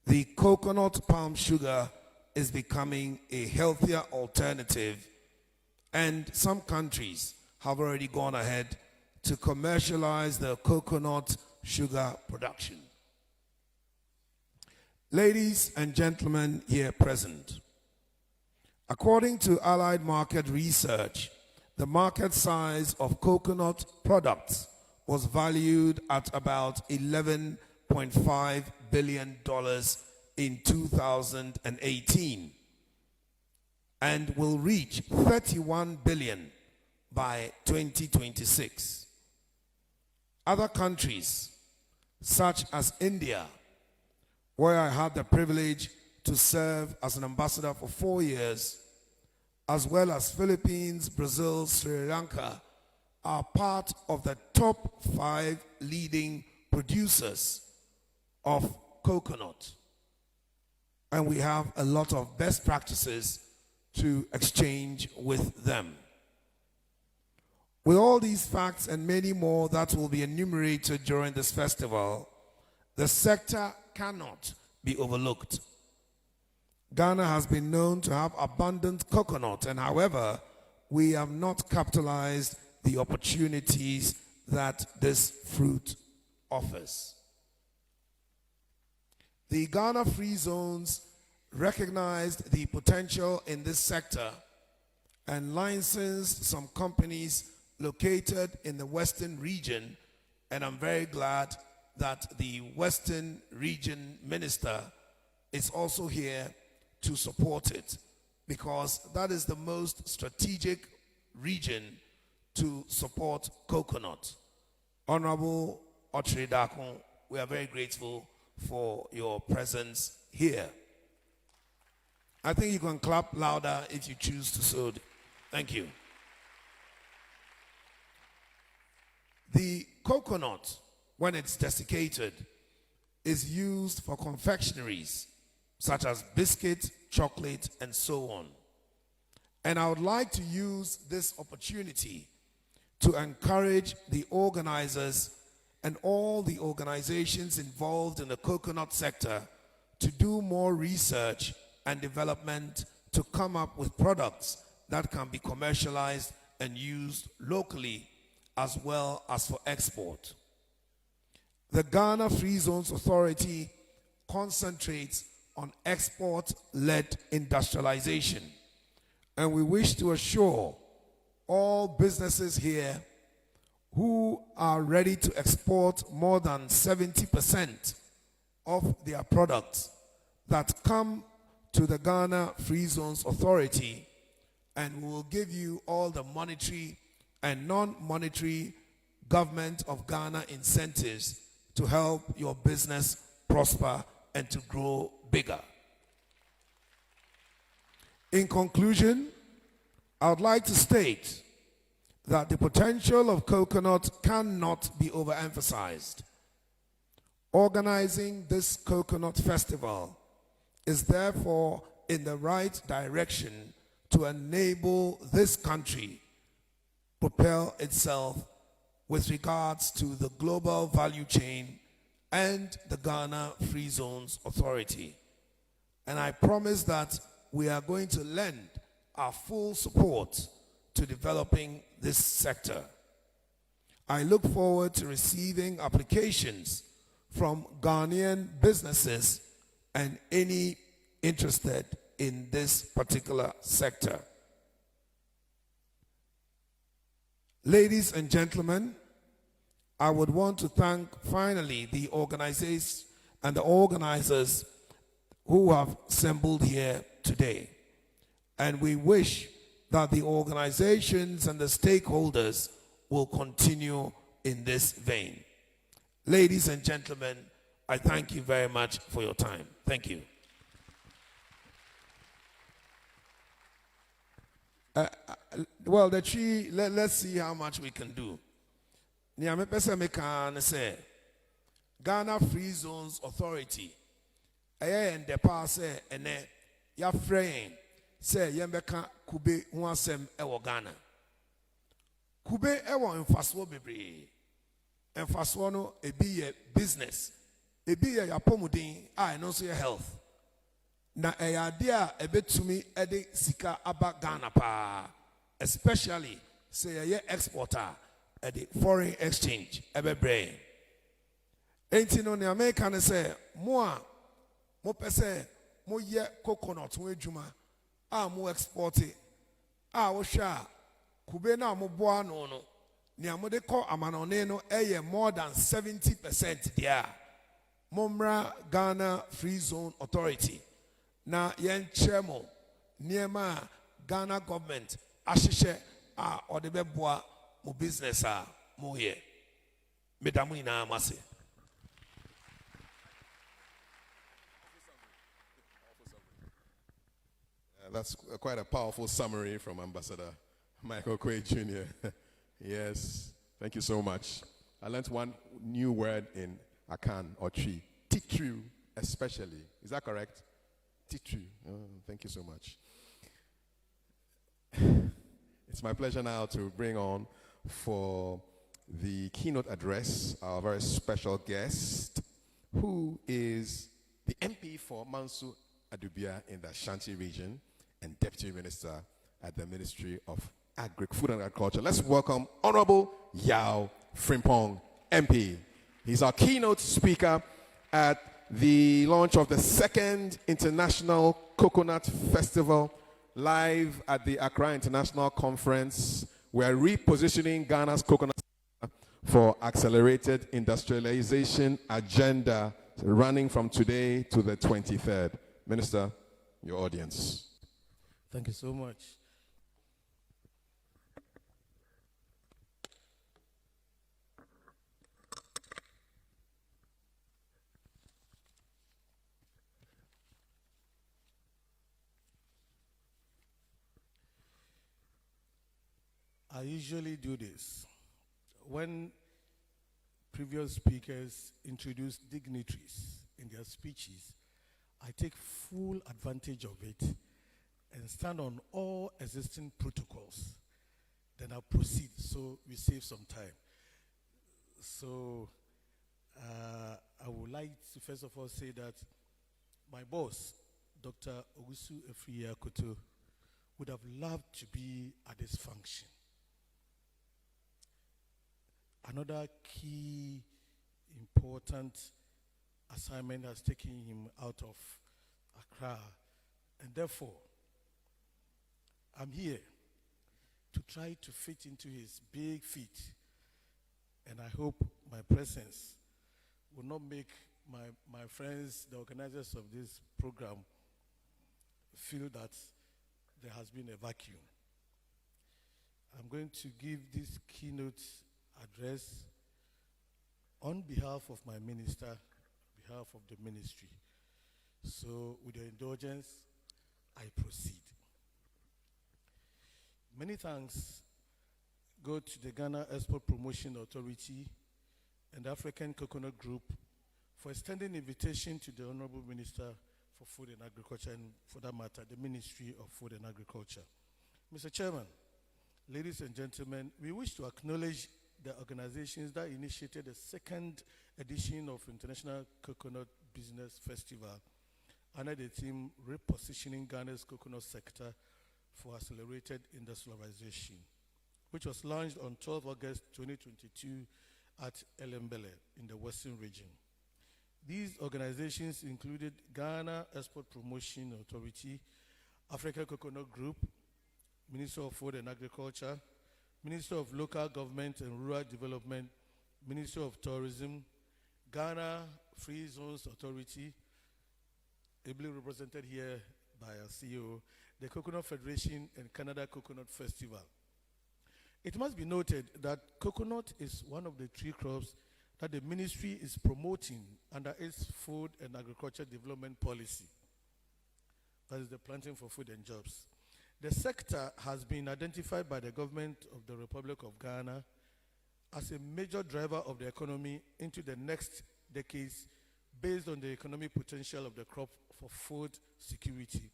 S7: the coconut palm sugar is becoming a healthier alternative, and some countries have already gone ahead to commercialize the coconut sugar production. Ladies and gentlemen here present, according to Allied Market Research, the market size of coconut products was valued at about $11.5 billion in 2018 and will reach $31 billion by 2026. Other countries, such as India, where I had the privilege to serve as an ambassador for 4 years, as well as Philippines, Brazil, Sri Lanka, are part of the top 5 leading producers of coconut. And we have a lot of best practices to exchange with them. With all these facts and many more that will be enumerated during this festival, the sector cannot be overlooked. Ghana has been known to have abundant coconut, and however, we have not capitalized the opportunities that this fruit offers. The Ghana Free Zones recognized the potential in this sector and licensed some companies located in the Western region, and I'm very glad that the Western Region Minister is also here to support it, because that is the most strategic region to support coconut. Honorable Otredakon, we are very grateful for your presence here. I think you can clap louder if you choose to so. Thank you. The coconut, when it's desiccated, is used for confectionaries such as biscuit, chocolate, and so on. And I would like to use this opportunity to encourage the organizers and all the organizations involved in the coconut sector to do more research and development to come up with products that can be commercialized and used locally as well as for export. The Ghana Free Zones Authority concentrates on export-led industrialization, and we wish to assure all businesses here who are ready to export more than 70% of their products that come to the Ghana Free Zones Authority, and we will give you all the monetary and non-monetary government of Ghana incentives to help your business prosper and to grow bigger. In conclusion, I would like to state that the potential of coconut cannot be overemphasized. Organizing this coconut festival is therefore in the right direction to enable this country propel itself with regards to the global value chain and the Ghana Free Zones Authority. And I promise that we are going to lend our full support to developing this sector. I look forward to receiving applications from Ghanaian businesses and any interested in this particular sector. Ladies and gentlemen, I would want to thank finally the organizers and the organizers who have assembled here today. And we wish that the organizations and the stakeholders will continue in this vein. Ladies and gentlemen, I thank you very much for your time. Thank you. Well, the tree, let's see how much we can do. Ghana Free Zones Authority, and the pass and ya frame say yembeka kube huasem ewo Ghana. Kube ewo enfaswo bebre. Enfaswo no ebi ye business. Ebi ye yapomudin a no so ye health. Na eyade a ebetumi ede sika aba Ghana pa, especially say ye exporter at the foreign exchange ebebre. Enti no ne American say mo mo pese mo ye coconut ho adwuma a mo export it a wo hwe a kube na mo boa no no ni amode ko amanone no eye more than 70% there. Momra Ghana Free Zone Authority na yen chemo niema Ghana government ahihye a ode beboa mo business a mo ye medamu ina amase.
S2: That's quite a powerful summary from Ambassador Michael Quay Jr. Yes, thank you so much. I learned one new word in Akan or tree, titru especially. Is that correct? Titru. Oh, thank you so much. It's my pleasure now to bring on for the keynote address our very special guest, who is the MP for Mansu Adubia in the Ashanti region and Deputy Minister at the Ministry of Food and Agriculture. Let's welcome Honorable Yao Frimpong, MP. He's our keynote speaker at the launch of the second International Coconut Festival live at the Accra International Conference. We are repositioning Ghana's coconut for accelerated industrialization agenda running from today to the 23rd. Minister, your audience.
S8: Thank you so much. I usually do this. When previous speakers introduce dignitaries in their speeches, I take full advantage of it and stand on all existing protocols. Then I'll proceed so we save some time. So I would like to first of all say that my boss, Dr. Ogusu Efriya Koto, would have loved to be at this function. Another key important assignment has taken him out of Accra, and therefore I'm here to try to fit into his big feet, and I hope my presence will not make my friends, the organizers of this program, feel that there has been a vacuum. I'm going to give this keynote address on behalf of my minister, on behalf of the ministry. So with your indulgence, I proceed. Many thanks go to the Ghana Export Promotion Authority and the African Coconut Group for extending invitation to the Honorable Minister for Food and Agriculture, and for that matter, the Ministry of Food and Agriculture. Mr. Chairman, ladies and gentlemen, we wish to acknowledge the organizations that initiated the second edition of International Coconut Business Festival under the theme Repositioning Ghana's Coconut Sector for Accelerated Industrialization, which was launched on 12 August 2022 at Elembele in the Western region. These organizations included Ghana Export Promotion Authority, African Coconut Group, Minister of Food and Agriculture, Minister of Local Government and Rural Development, Minister of Tourism, Ghana Free Zones Authority, ably represented here by our CEO, the Coconut Federation, and Canada Coconut Festival. It must be noted that coconut is one of the tree crops that the ministry is promoting under its Food and Agriculture Development Policy. That is the Planting for Food and Jobs. The sector has been identified by the government of the Republic of Ghana as a major driver of the economy into the next decades based on the economic potential of the crop for food security,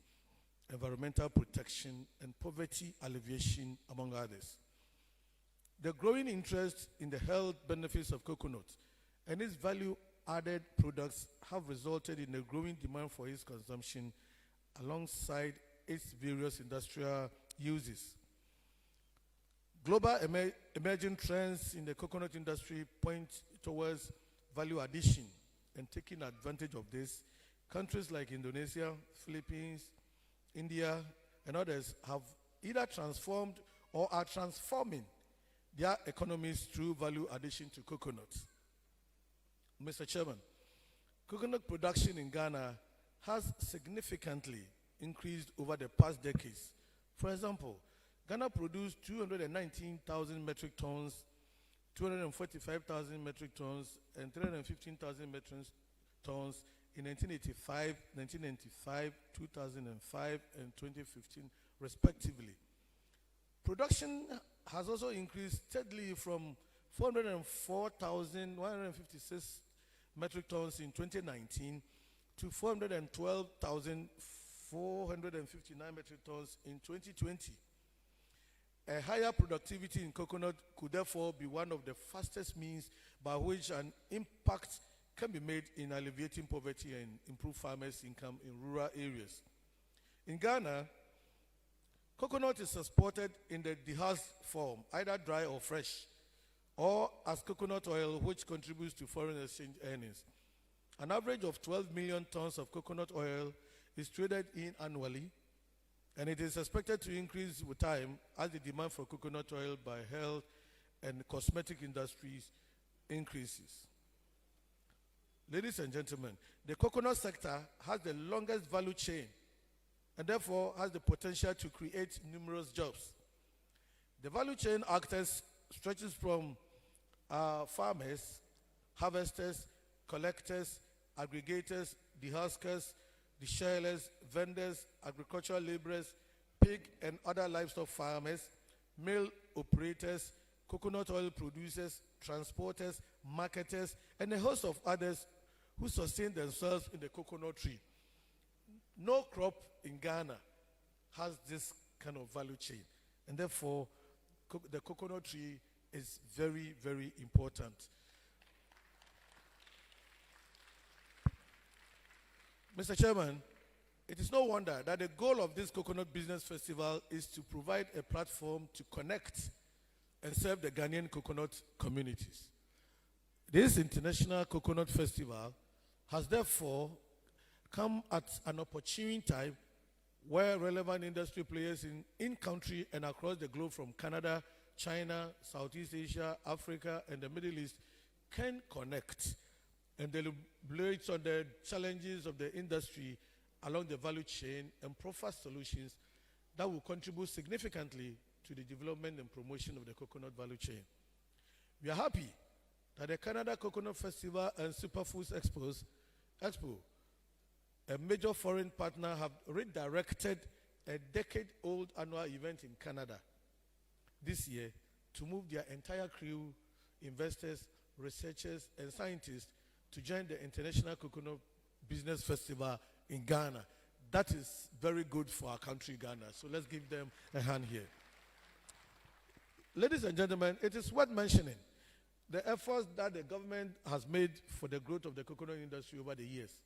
S8: environmental protection, and poverty alleviation, among others. The growing interest in the health benefits of coconut and its value-added products have resulted in a growing demand for its consumption alongside its various industrial uses. Global emerging trends in the coconut industry point towards value addition, and taking advantage of this, Countries like Indonesia, Philippines, India, and others have either transformed or are transforming their economies through value addition to coconuts. Mr. Chairman, coconut production in Ghana has significantly increased over the past decades. For example, Ghana produced 219,000 metric tons, 245,000 metric tons, and 315,000 metric tons in 1985, 1995, 2005, and 2015, respectively. Production has also increased steadily from 404,156 metric tons in 2019 to 412,459 metric tons in 2020. A higher productivity in coconut could therefore be one of the fastest means by which an impact can be made in alleviating poverty and improve farmers' income in rural areas. In Ghana, coconut is exported in the dehusked form, either dry or fresh, or as coconut oil, which contributes to foreign exchange earnings. An average of 12 million tons of coconut oil is traded in annually, and it is expected to increase with time as the demand for coconut oil by health and cosmetic industries increases. Ladies and gentlemen, the coconut sector has the longest value chain and therefore has the potential to create numerous jobs. The value chain stretches from farmers, harvesters, collectors, aggregators, dehuskers, deshellers, vendors, agricultural laborers, pig and other livestock farmers, mill operators, coconut oil producers, transporters, marketers, and a host of others who sustain themselves in the coconut tree. No crop in Ghana has this kind of value chain, and therefore the coconut tree is very, very important. Mr. Chairman, it is no wonder that the goal of this Coconut Business Festival is to provide a platform to connect and serve the Ghanaian coconut communities. This International Coconut Festival has therefore come at an opportune time where relevant industry players in country and across the globe from Canada, China, Southeast Asia, Africa, and the Middle East can connect and deliberate on the challenges of the industry along the value chain and proffer solutions that will contribute significantly to the development and promotion of the coconut value chain. We are happy that the Canada Coconut Festival and Superfoods Expo, a major foreign partner, have redirected a decade-old annual event in Canada this year to move their entire crew, investors, researchers, and scientists to join the International Coconut Business Festival in Ghana. That is very good for our country, Ghana. So let's give them a hand here. Ladies and gentlemen, it is worth mentioning the efforts that the government has made for the growth of the coconut industry over the years.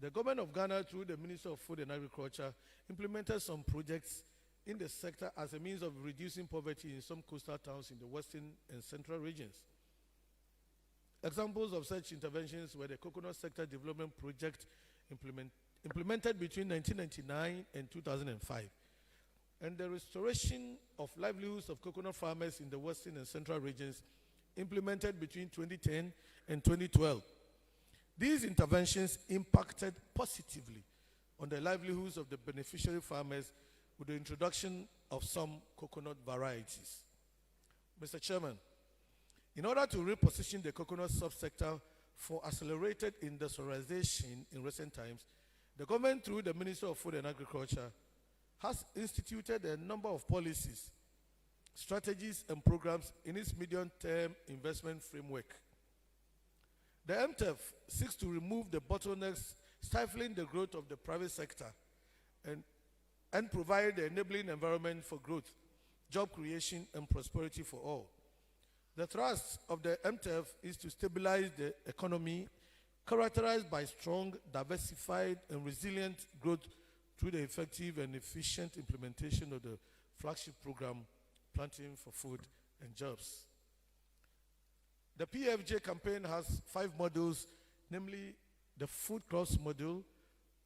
S8: The government of Ghana, through the Ministry of Food and Agriculture, implemented some projects in the sector as a means of reducing poverty in some coastal towns in the western and central regions. Examples of such interventions were the Coconut Sector Development Project implemented between 1999 and 2005, and the restoration of livelihoods of coconut farmers in the western and central regions implemented between 2010 and 2012. These interventions impacted positively on the livelihoods of the beneficiary farmers with the introduction of some coconut varieties. Mr. Chairman, in order to reposition the coconut subsector for accelerated industrialization in recent times, the government, through the Ministry of Food and Agriculture, has instituted a number of policies, strategies, and programs in its medium-term investment framework. The MTEF seeks to remove the bottlenecks stifling the growth of the private sector and provide the enabling environment for growth, job creation, and prosperity for all. The thrust of the MTEF is to stabilize the economy characterized by strong, diversified, and resilient growth through the effective and efficient implementation of the flagship program, Planting for Food and Jobs. The PFJ campaign has 5 modules, namely the food crops module,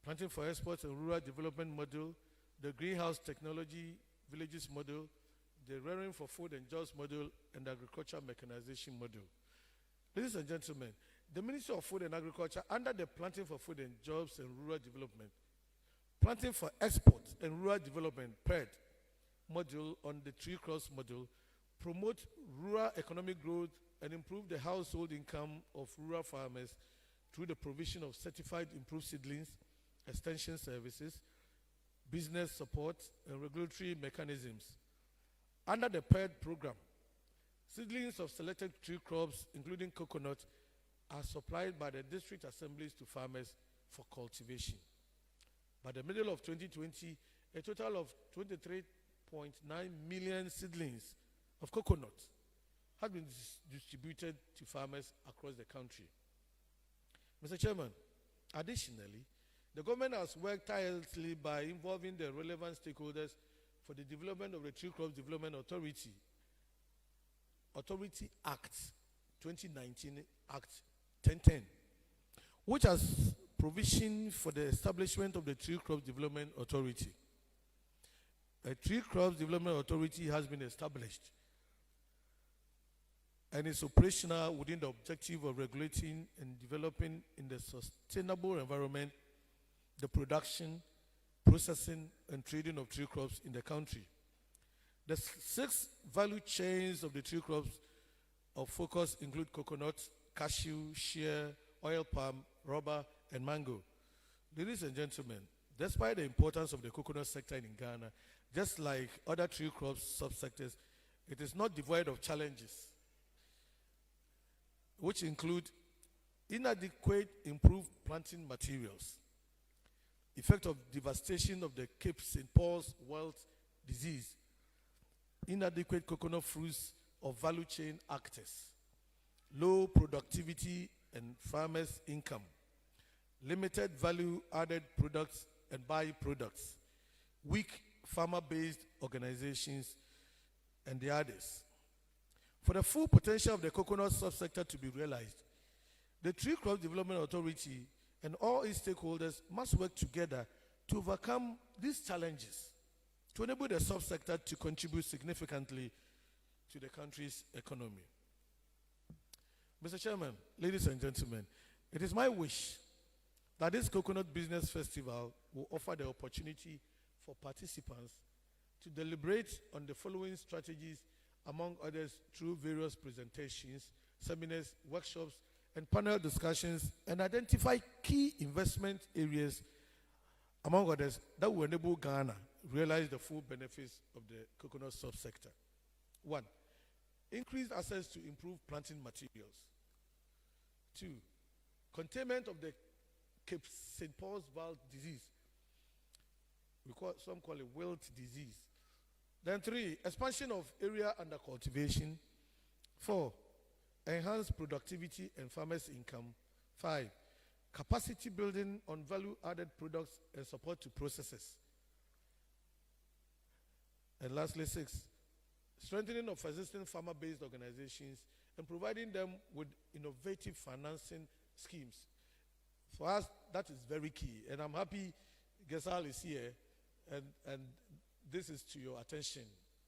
S8: planting for exports and rural development module, the greenhouse technology villages module, the rearing for food and jobs module, and the agriculture mechanization module. Ladies and gentlemen, the Ministry of Food and Agriculture, under the Planting for Food and Jobs and Rural Development, Planting for Export and Rural Development, PERD, module on the tree crops module, promote rural economic growth and improve the household income of rural farmers through the provision of certified improved seedlings, extension services, business support, and regulatory mechanisms. Under the PERD program, seedlings of selected tree crops, including coconut, are supplied by the district assemblies to farmers for cultivation. By the middle of 2020, a total of 23.9 million seedlings of coconut have been distributed to farmers across the country. Mr. Chairman, additionally, the government has worked tirelessly by involving the relevant stakeholders for the development of the Tree Crops Development Authority Act 2019 Act 1010, which has provision for the establishment of the Tree Crops Development Authority. A Tree Crops Development Authority has been established and is operational within the objective of regulating and developing in the sustainable environment the production, processing, and trading of tree crops in the country. The 6 value chains of the tree crops of focus include coconut, cashew, shea, oil palm, rubber, and mango. Ladies and gentlemen, despite the importance of the coconut sector in Ghana, just like other tree crops subsectors, it is not devoid of challenges, which include inadequate improved planting materials, effect of devastation of the Cape St. Paul's wilt disease, inadequate coconut fruits of value chain actors, low productivity and farmers' income, limited value-added products and byproducts, weak farmer-based organizations, and the others. For the full potential of the coconut subsector to be realized, the Tree Crops Development Authority and all its stakeholders must work together to overcome these challenges to enable the subsector to contribute significantly to the country's economy. Mr. Chairman, ladies and gentlemen, it is my wish that this Coconut Business Festival will offer the opportunity for participants to deliberate on the following strategies, among others, through various presentations, seminars, workshops, and panel discussions, and identify key investment areas, among others, that will enable Ghana realize the full benefits of the coconut subsector. 1. Increased access to improved planting materials. 2. Containment of the Cape St. Paul's wilt disease. Some call it wilt disease. Then 3. Expansion of area under cultivation. 4. Enhanced productivity and farmers' income. 5. Capacity building on value-added products and support to processors. And lastly, 6. Strengthening of existing farmer-based organizations and providing them with innovative financing schemes. For us, that is very key. And I'm happy Gesal is here, and this is to your attention.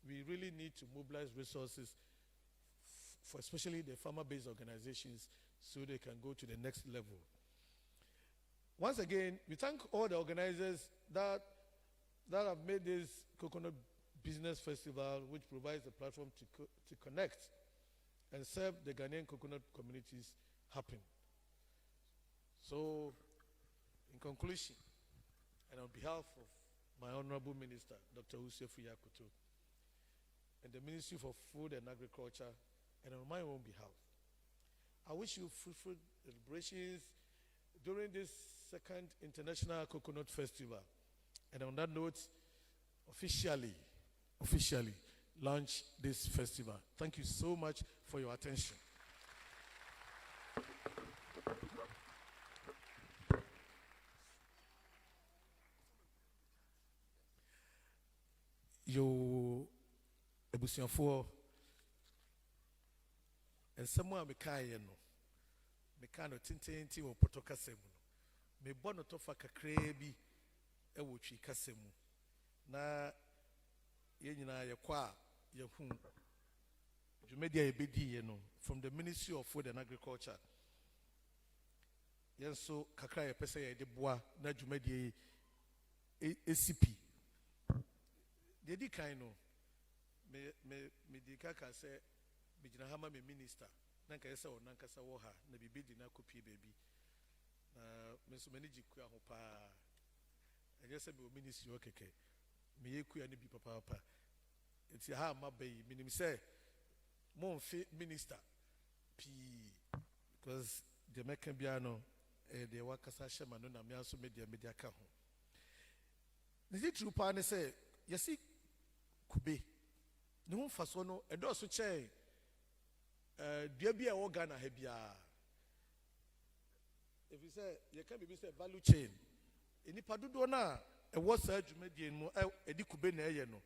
S8: We really need to mobilize resources for especially the farmer-based organizations so they can go to the next level. Once again, we thank all the organizers that have made this Coconut Business Festival, which provides a platform to connect and serve the Ghanaian coconut communities happen. So, in conclusion, and on behalf of my Honorable Minister, Dr. Usefu Yakuto, and the Ministry for Food and Agriculture, and on my own behalf, I wish you fruitful celebrations during this second International Coconut Festival. And on that note, officially launch this festival. Thank you so much for your attention. Yo ebusiafo and someone meka no tintenti wo potokasem no me bono to fa kakra bi e wo twi kasa mu na ye nyina ye kwa ye hu dwumadia ye bedi ye no from the Ministry of Food and Agriculture yenso kakra ye pese ye de boa na dwumadia ACP de di kan no me di kaka se me gina hama me minister na nka yesa wona nkasa wo ha na bibi di na kopie baby na me so mani giku aho pa yesa be o ministry okeke me yeku ya ne bi papa enti ha ma bayi minim se mo mfe minister pi because the mekan bia no de wakasa shema no na me aso media ka ho nisi true pa ne se yesi kube ne ho faso no edo so che dua bia wo Ghana ha bia if you say you can be say value chain enipa dodo na ewo sa adwumadie mu edi kube na eye no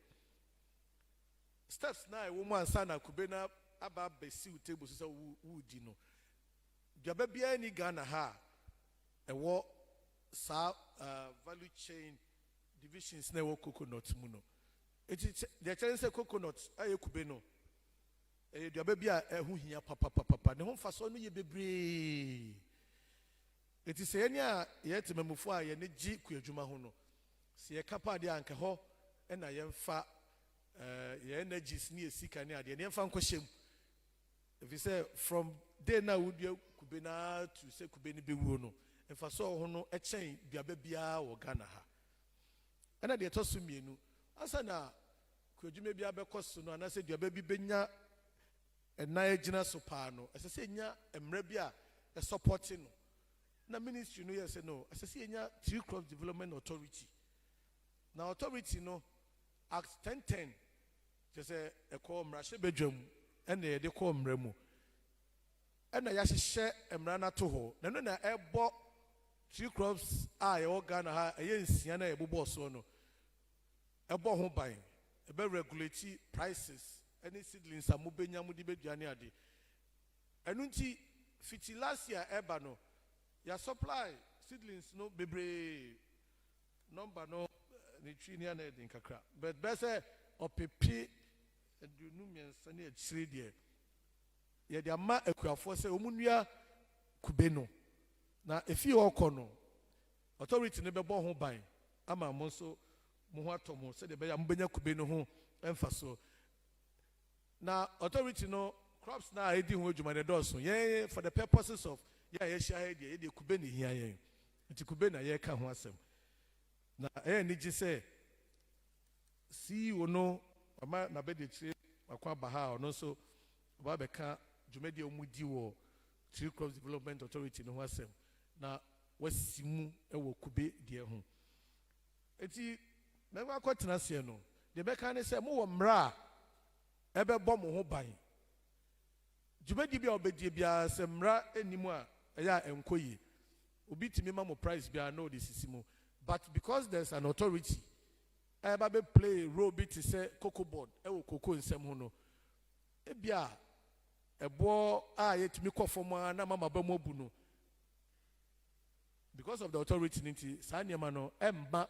S8: steps na ewo mu ansa na kube na aba besi table so wu di no dua bia ni Ghana ha ewo sa value chain divisions na ewo coconut mu no the chance say coconut aye kube no dua bia ehu hia papa ne ho faso no ye bebre eti se eni a ye temamufo a ye ne gi kuadwuma ho no se ye kapa de anka ho na ye mfa ye energies ni esika ne ade ne mfa nkohyem if you say from day na wudua kube na to say kube ni bewuo no mfa so ho no echen dua bia wo Ghana ha na de to so mienu asa na kuadwuma bia bekoso no ana se dua bi benya na egina so pa no ese se nya emra bia e supporting no na ministry no yes no asese enya Tree Crops Development Authority na authority no act 1010 just e call mrahye bedwam ena ye de call mramu ena ya hye emra na to ho na no na ebo Tree Crops a ye Ghana ha ye nsia na ye bobo so no ebo ho ban e be regulate prices any seedlings amubenya mudi beduane ade enu nti fiti last year eba no ya supply seedlings no bebre number no ni twi ni ana edin kakra but be say opepi edunu miensa ne achire de ye de ama akuafo say omunua kube no na efi okọ no authority ne bebo ho ban ama mo so mo ho atomo say de be ya mbenya kube no ho emfa so na authority no crops na edi ho adwuma de doso ye for the purposes of ya share de de kube ne hia yen nti kube na ye ka ho asem na ni gi se CEO no ama na be de tire akwa baha ono so ba be ka dwumadi omudi wo Tree Crops Development Authority no ho asem na wasimu ewo kube de ho enti me wa kwatena se no de be ka ne se mo wo mra ebe bɔ mo ho ban dwumadi bia obedie bia se mra enimu a eya enkoyi obi timi ma mo price bia no de sisimu but because there's an authority eba be play role bit say cocoa board ewo cocoa nsem ho no ebia ebo a yetimi kofoma na mama ba mo bu no because of the authority nti sa niema no emba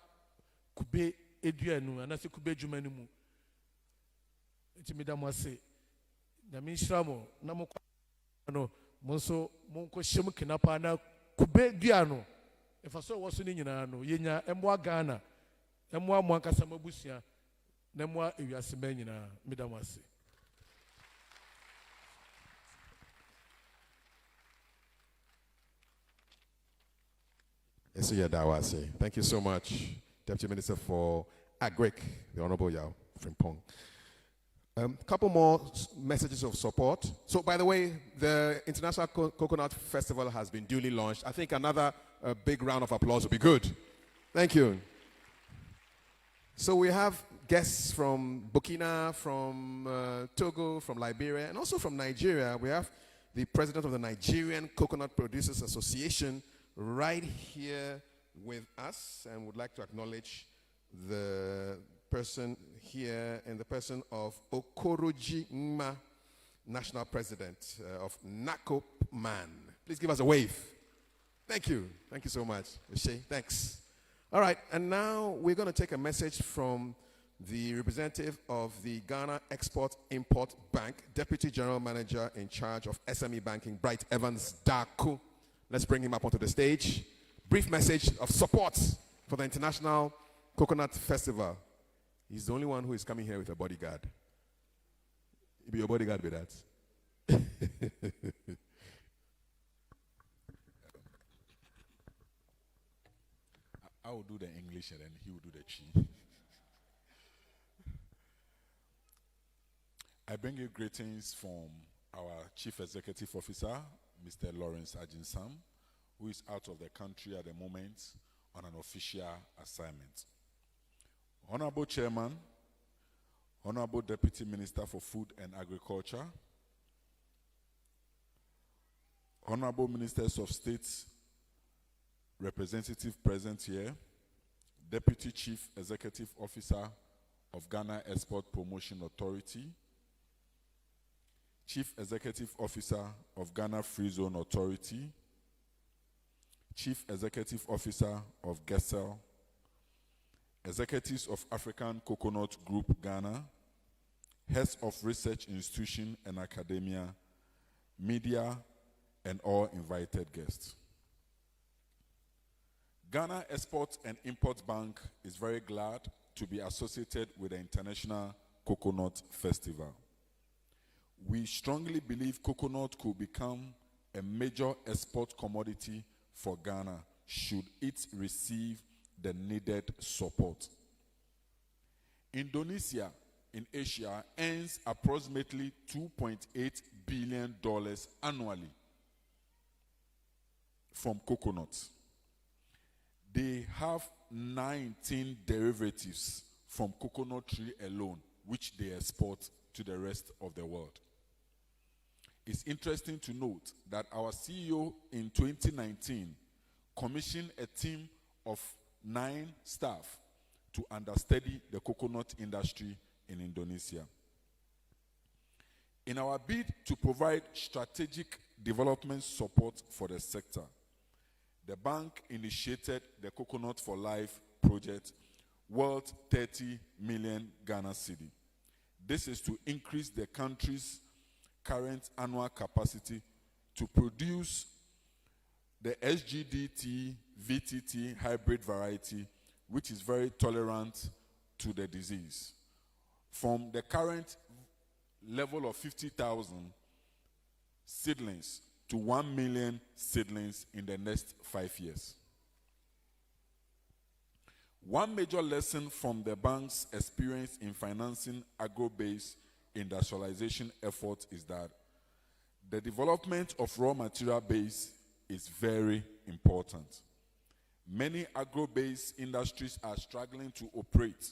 S8: kube eduanu anase kube dwuma ni mu nti medamo ase na mi nhyiramo na mo no monso monko hyem kenapa na kube dua no efa so wo so ni nyina no yenya emwa Ghana emwa mo ankasa mabusia na emwa ewiase ma nyina medamo ase.
S2: Thank you so much, Deputy Minister for Agric, the Honorable Yao Frimpong. Couple more messages of support. So, by the way, the International Coconut Festival has been duly launched. I think another big round of applause would be good. Thank you. So we have guests from Burkina, from Togo, from Liberia, and also from Nigeria. We have the president of the Nigerian Coconut Producers Association right here with us, and would like to acknowledge the person here in the person of Okoroji Nma, National President of NACOP Man. Please give us a wave. Thank you. Thank you so much. Oshay, thanks. All right, and now we're going to take a message from the representative of the Ghana Export-Import Bank, Deputy General Manager in charge of SME Banking, Bright Evans Daku. Let's bring him up onto the stage. Brief message of support for the International Coconut Festival. He's the only one who is coming here with a bodyguard. He'll be your bodyguard with that.
S9: I will do the English and then he will do the Chi. I bring you greetings from our Chief Executive Officer, Mr. Lawrence Ajinsam, who is out of the country at the moment on an official assignment. Honorable Chairman, Honorable Deputy Minister for Food and Agriculture, Honorable Ministers of State, representative present here, Deputy Chief Executive Officer of Ghana Export Promotion Authority, Chief Executive Officer of Ghana Free Zone Authority, Chief Executive Officer of GESEL, Executives of African Coconut Group Ghana, Heads of Research Institution and Academia, media, and all invited guests. Ghana Export and Import Bank is very glad to be associated with the International Coconut Festival. We strongly believe coconut could become a major export commodity for Ghana should it receive the needed support. Indonesia in Asia earns approximately $2.8 billion annually from coconuts. They have 19 derivatives from coconut tree alone, which they export to the rest of the world. It's interesting to note that our CEO in 2019 commissioned a team of 9 staff to understudy the coconut industry in Indonesia. In our bid to provide strategic development support for the sector, the bank initiated the Coconut for Life project worth 30 million Ghana cedi. This is to increase the country's current annual capacity to produce the SGDT VTT hybrid variety, which is very tolerant to the disease, from the current level of 50,000 seedlings to 1 million seedlings in the next 5 years. One major lesson from the bank's experience in financing agro-based industrialization efforts is that the development of raw material base is very important. Many agro-based industries are struggling to operate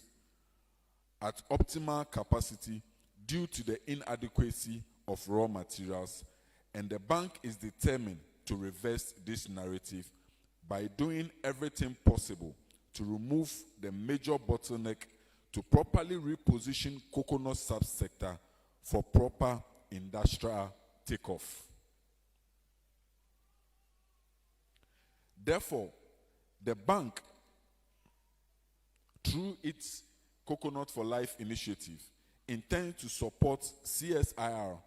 S9: at optimal capacity due to the inadequacy of raw materials, and the bank is determined to reverse this narrative by doing everything possible to remove the major bottleneck to properly reposition coconut subsector for proper industrial takeoff. Therefore, the bank, through its Coconut for Life initiative, intends to support CSIR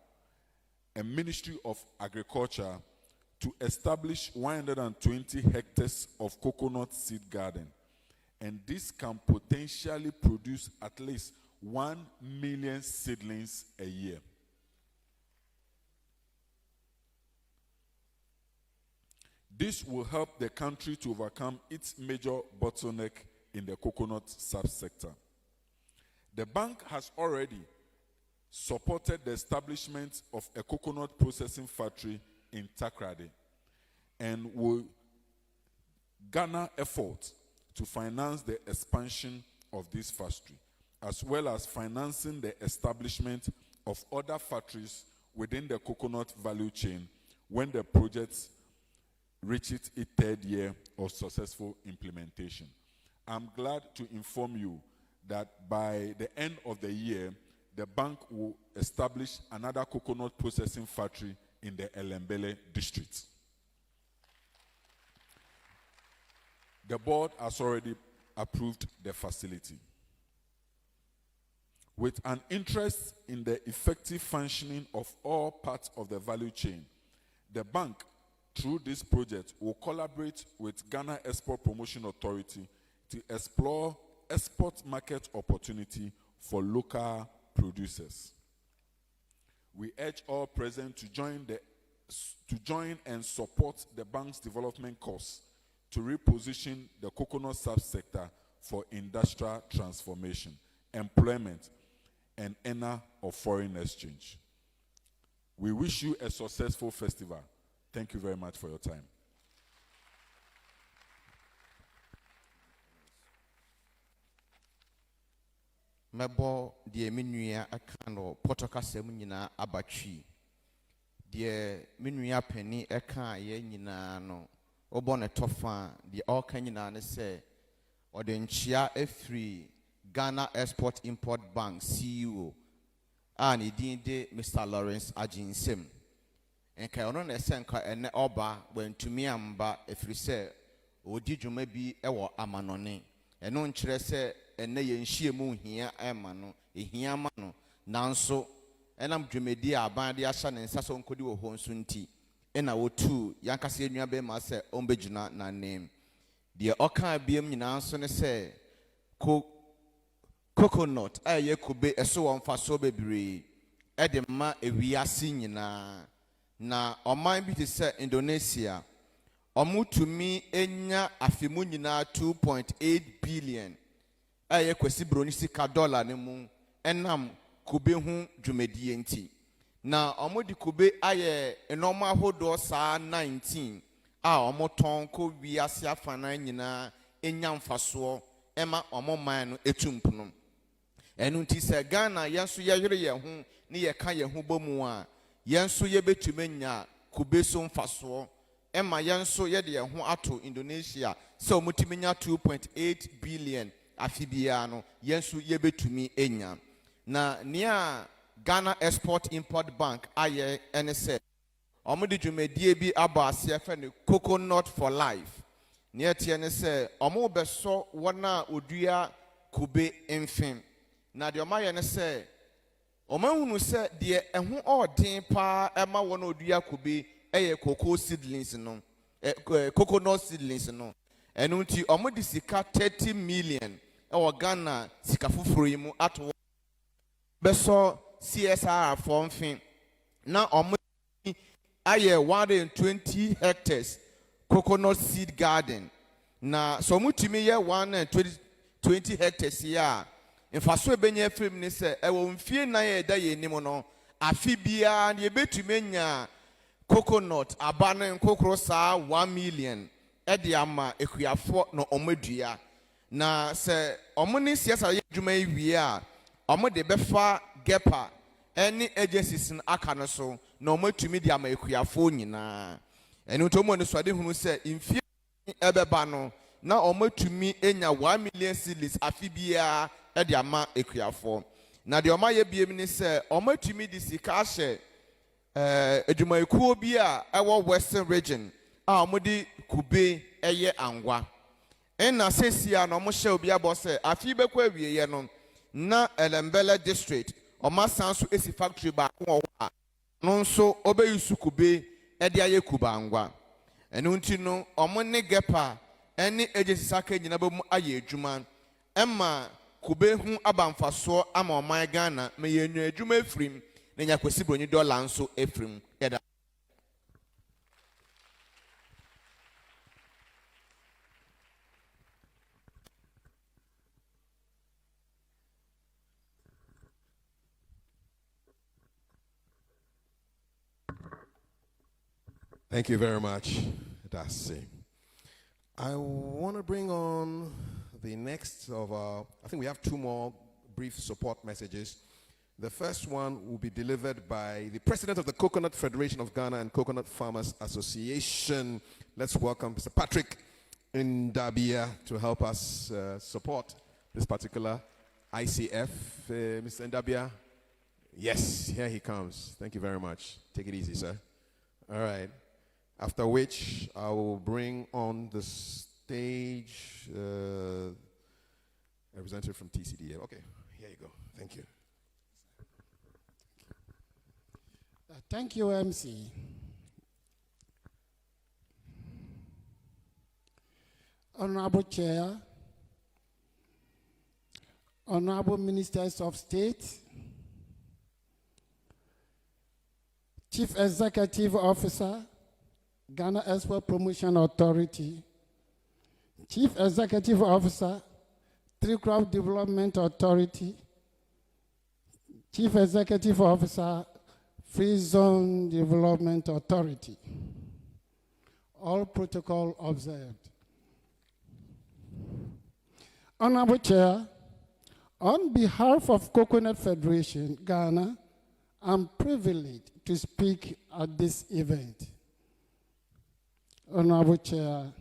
S9: and Ministry of Agriculture to establish 120 hectares of coconut seed garden, and this can potentially produce at least 1 million seedlings a year. This will help the country to overcome its major bottleneck in the coconut subsector. The bank has already supported the establishment of a coconut processing factory in Takrady and will garner effort to finance the expansion of this factory, as well as financing the establishment of other factories within the coconut value chain when the project reaches its 3rd year of successful implementation. I'm glad to inform you that by the end of the year, the bank will establish another coconut processing factory in the Elembele district. The board has already approved the facility. With an interest in the effective functioning of all parts of the value chain, the bank, through this project, will collaborate with Ghana Export Promotion Authority to explore export market opportunity for local producers. We urge all present to join and support the bank's development course to reposition the coconut subsector for industrial transformation, employment, and earner of foreign exchange. We wish you a successful festival. Thank you very much for your time.
S6: Mebo die menua aka no potokasem nyina abatwi die menua pani aka ye nyina no obo ne tofa die oka nyina ne se odenchia efri Ghana Export Import Bank CEO and he did Mr. Lawrence Ajinsem. And Kayono Nesenka and Oba went to me amba if you say, O did you maybe ewa amanone? And non chrese and nay and she moon here emano, a hiamano, nanso, and I'm Jumedia bandia shan and Sasson Kodu Honsunti. And I would too, Yankasi Nyabe Massa Ombejuna na name. The Oka beam in answer say, Coconut, aye kube eso wamfa so bebre edema ewiase nyina na oman bi te se Indonesia omutumi enya afemu nyina 2.8 billion aye kwesi broni sika dollar ne mu enam kube hu dwumedie enti na omodi kube aye enoma hodo saa 19 a omoton ko wiase afana nyina enya mfaso ema omoman no etumpuno enunti se Ghana yanso yeyere ye ho ne ye ka ye ho bomu a yanso ye betumenya kubeso mfaso ema yanso ye de ye ho ato Indonesia se omutimenya 2.8 billion afibia no yanso ye betumi enya na nia Ghana Export Import Bank aye ene se omudi dwumedie bi aba ase fe ne Coconut for Life nia tie ne se omo beso wona odua kube enfim na de omaye ne se omahunu se de eho odin pa ema wona odua kube eye cocoa seedlings no coconut seedlings no enu nti omudi sika 30 million e Ghana sika fufuro yi mu ato beso CSR fonfin na omudi aye 120 hectares coconut seed garden na so mutimi ye 120 hectares ya mfaso ebenye film ni se ewo mfie na ye da ye nim no afi bia na ye betumenya coconut abane kokoro saa 1 million e de ama ekuafo no omedua na se omuni siasa ye dwuma wie a omode befa gepa any agencies aka no so na omatumi de ama ekuafo nyina enu to mo no so ade hunu se mfie ebeba no na omatumi enya 1 million cedis afi bia e de ama ekuafo na de oma ye biem ni se omatumi di sika hye edwumaikuo bi a ewo western region a omudi kube eye angwa na sesia no mo hye obi abo se afi bekwa awieye no na Elembele district oma sanso esi factory ba wo a no nso obeyusu kube e de aye kuba angwa enu nti no omo ne gepa eni agency saka nyina ba mu aye adwuma emma kube hu abamfaso ama oman Ghana me yenwa adwuma efrim na nya kwesi broni dollar nso efrim yeda.
S2: Thank you very much. That's it. I want to bring on the next of our, I think we have two more brief support messages. The first one will be delivered by the President of the Coconut Federation of Ghana and Coconut Farmers Association. Let's welcome Mr. Patrick Ndabia to help us support this particular ICF. Mr. Ndabia? Yes, here he comes. Thank you very much. Take it easy, sir. All right. After which, I will bring on the stage, representative from TCDA. Okay, here you go. Thank you.
S10: Thank you, MC. Honorable Chair, Honorable Ministers of State, Chief Executive Officer, Ghana Export Promotion Authority, Chief Executive Officer, Tree Crop Development Authority, Chief Executive Officer, Free Zone Development Authority. All protocol observed. Honorable Chair, on behalf of Coconut Federation, Ghana, I'm privileged to speak at this event. Honorable Chair,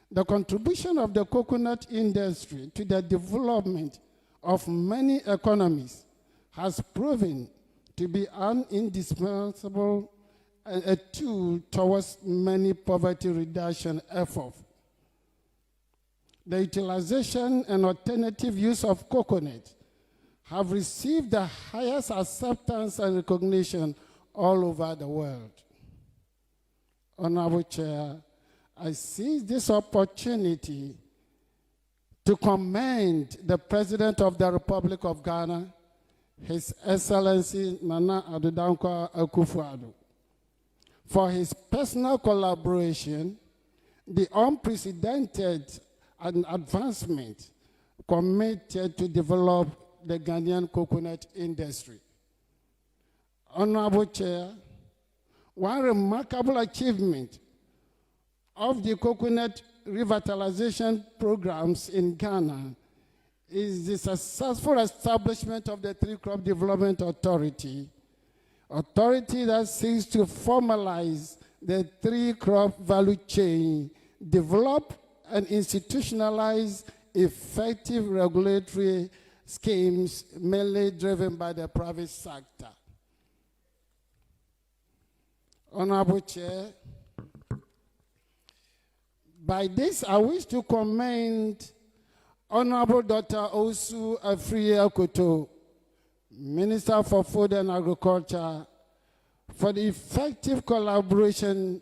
S10: the contribution of the coconut industry to the development of many economies has proven to be an indispensable a tool towards many poverty reduction efforts. The utilization and alternative use of coconut have received the highest acceptance and recognition all over the world. Honorable Chair, I seize this opportunity to commend the President of the Republic of Ghana, His Excellency Nana Addo Dankwa Akufo-Addo, for his personal collaboration, the unprecedented advancement committed to develop the Ghanaian coconut industry. Honorable Chair, one remarkable achievement of the coconut revitalization programs in Ghana is the successful establishment of the Tree Crop Development Authority that seeks to formalize the tree crop value chain, develop and institutionalize effective regulatory schemes mainly driven by the private sector. Honorable Chair, by this I wish to commend Honorable Dr. Osu Afriye-Akoto, Minister for Food and Agriculture, for the effective collaboration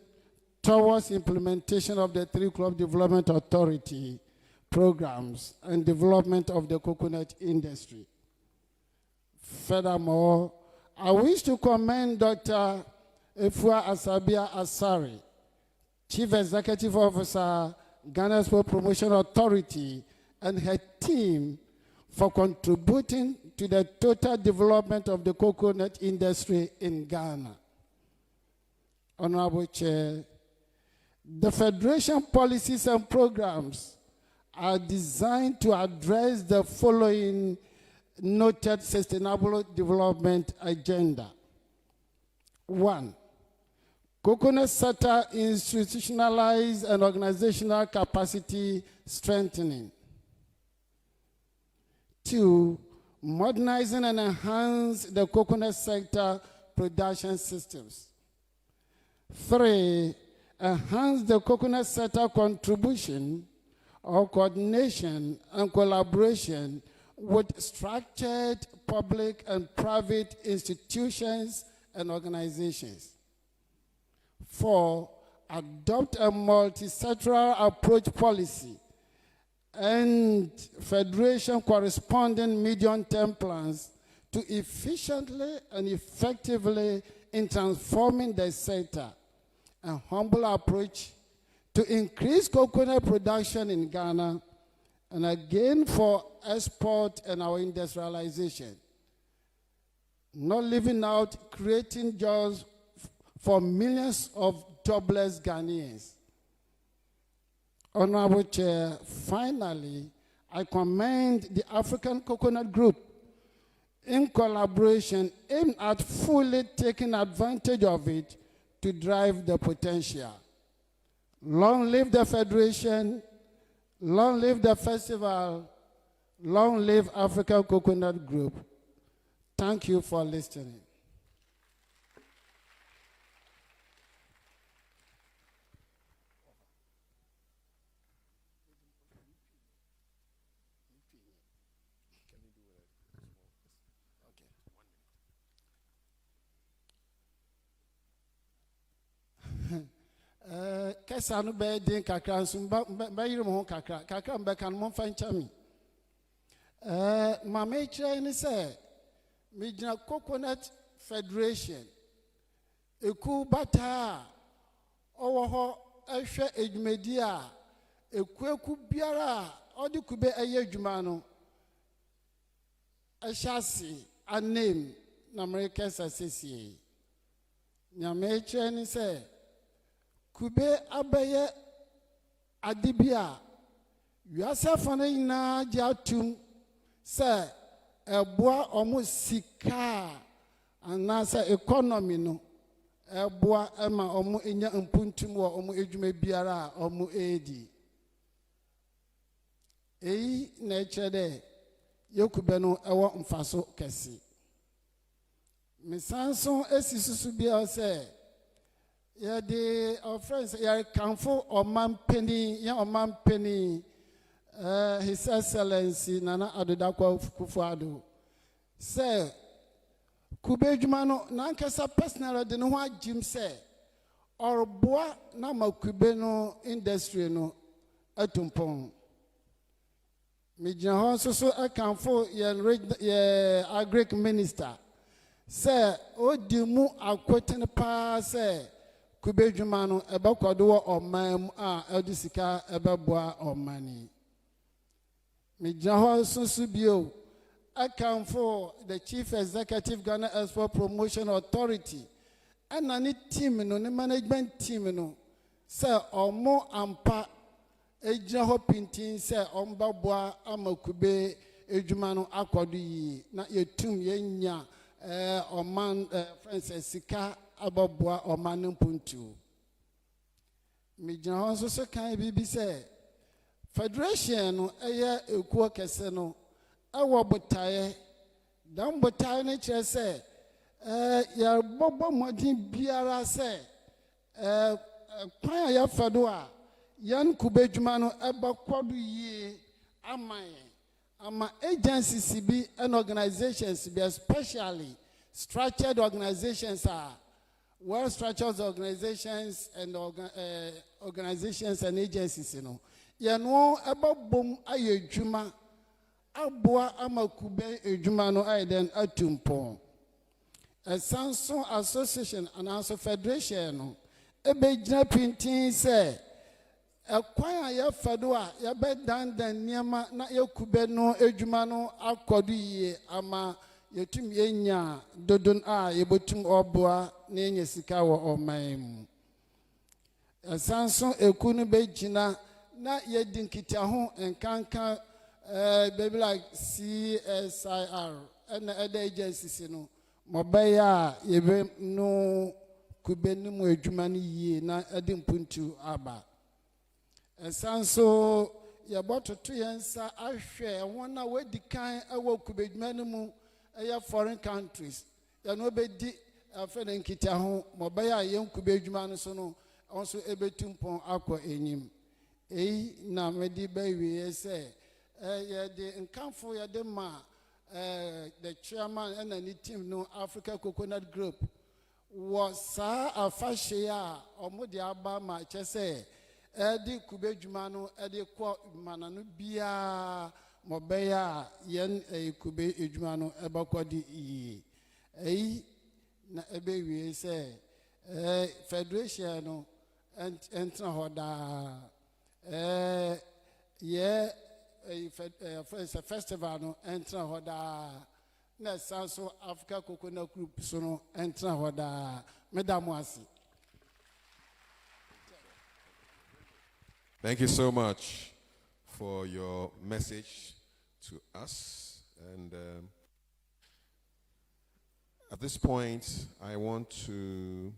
S10: towards implementation of the Tree Crop Development Authority programs and development of the coconut industry. Furthermore, I wish to commend Dr. Efua Asabia Asari, Chief Executive Officer, Ghana Export Promotion Authority, and her team for contributing to the total development of the coconut industry in Ghana. Honorable Chair, the Federation policies and programs are designed to address the following noted sustainable development agenda. 1, coconut sector institutionalized and organizational capacity strengthening. 2, modernizing and enhance the coconut sector production systems. 3, enhance the coconut sector contribution or coordination and collaboration with structured public and private institutions and organizations. 4, adopt a multi-sectoral approach policy and Federation corresponding medium-term plans to efficiently and effectively in transforming the sector. A humble approach to increase coconut production in Ghana and again for export and our industrialization. Not leaving out creating jobs for millions of jobless Ghanaians. Honorable Chair, finally, I commend the African Coconut Group in collaboration aimed at fully taking advantage of it to drive the potential. Long live the Federation, long live the festival, long live African Coconut Group. Thank you for listening. kesa no be din kakra nso ba yire mo kakra mbe kan mo fa nchami ma me kire ni se me gina Coconut Federation eku bata owo ho ehwe edwumadi a eku biara odi kube eye adwuma no ehasi a name na America sasesi nyame kire ni se kube abaye adibia wiase fane ina jatum se eboa omo sika anasa economy no eboa ema omo enya mpuntum wo omo edwuma biara omo edi eyi na echede yekube no ewo mfaso kesi misanso esisusu bia se ya the our friends ya kanfo omampeni ya omampeni His Excellency Nana Adodakwa Kufuado say kube adwuma no na nkasa personal de no ho agim say orboa na makube no industry no atumpon me gina ho so akanfo ye agric minister say odimu akwetene pa say kube adwuma no ebekodo wo oman a edisika ebeboa omani me gina ho so bio account for the Chief Executive Ghana Export Promotion Authority and any team no the management team no say omo ampa ejina ho pintin say ombaboa amakube edwuma no akodo yi na yetum yenya oman Francis Sika ababoa oman mpuntu me gina ho so kan bibi say federation no eye ekuo kese no awo botaye dan botaye ne kire se ya bobo modin biara se kwan ya fado a yan kubedwuma no ebakodo yi ama agencies bi and organizations be especially structured organizations are well structured organizations and organizations and agencies you know yano ebabom ayedwuma aboa amakube edwuma no aiden atumpon a Samson association and also federation no ebegyina pintin se ekwan ya fado a ya bedandan niema na yakube no edwuma no akodo yie ama yetum yenya dodon a yebotum oboa na yenya sika wo oman mu Samson ekunu begyina na yedinkita ho enkanka baby like CSIR and other agencies no mobile yebe no kubeni mu adwuma ni yie na adimpuntu aba esanso ya bototo yensa ahwe wona wedi kan awo kubedwuma ni mu foreign countries ya no bedi afa na nkita ho mobile yen kubedwuma no so no onso ebetumpon akọ enyim eyi na medi bawie se the Nkamfo Yadema, the chairman and the team no Africa Coconut Group was a fashia or Modiaba Machese, Eddie Kubejumano, Eddie Kwa Mananu Bia Mobeya, Yen a Kube Ejumano, Ebakwadi E. Na Ebe say, Federation and Entrahoda, yeah. A festival no entra hoda na sanso Africa Coconut Group so no entra hoda madam wasi.
S2: Thank you so much for your message to us. And at this point, I want to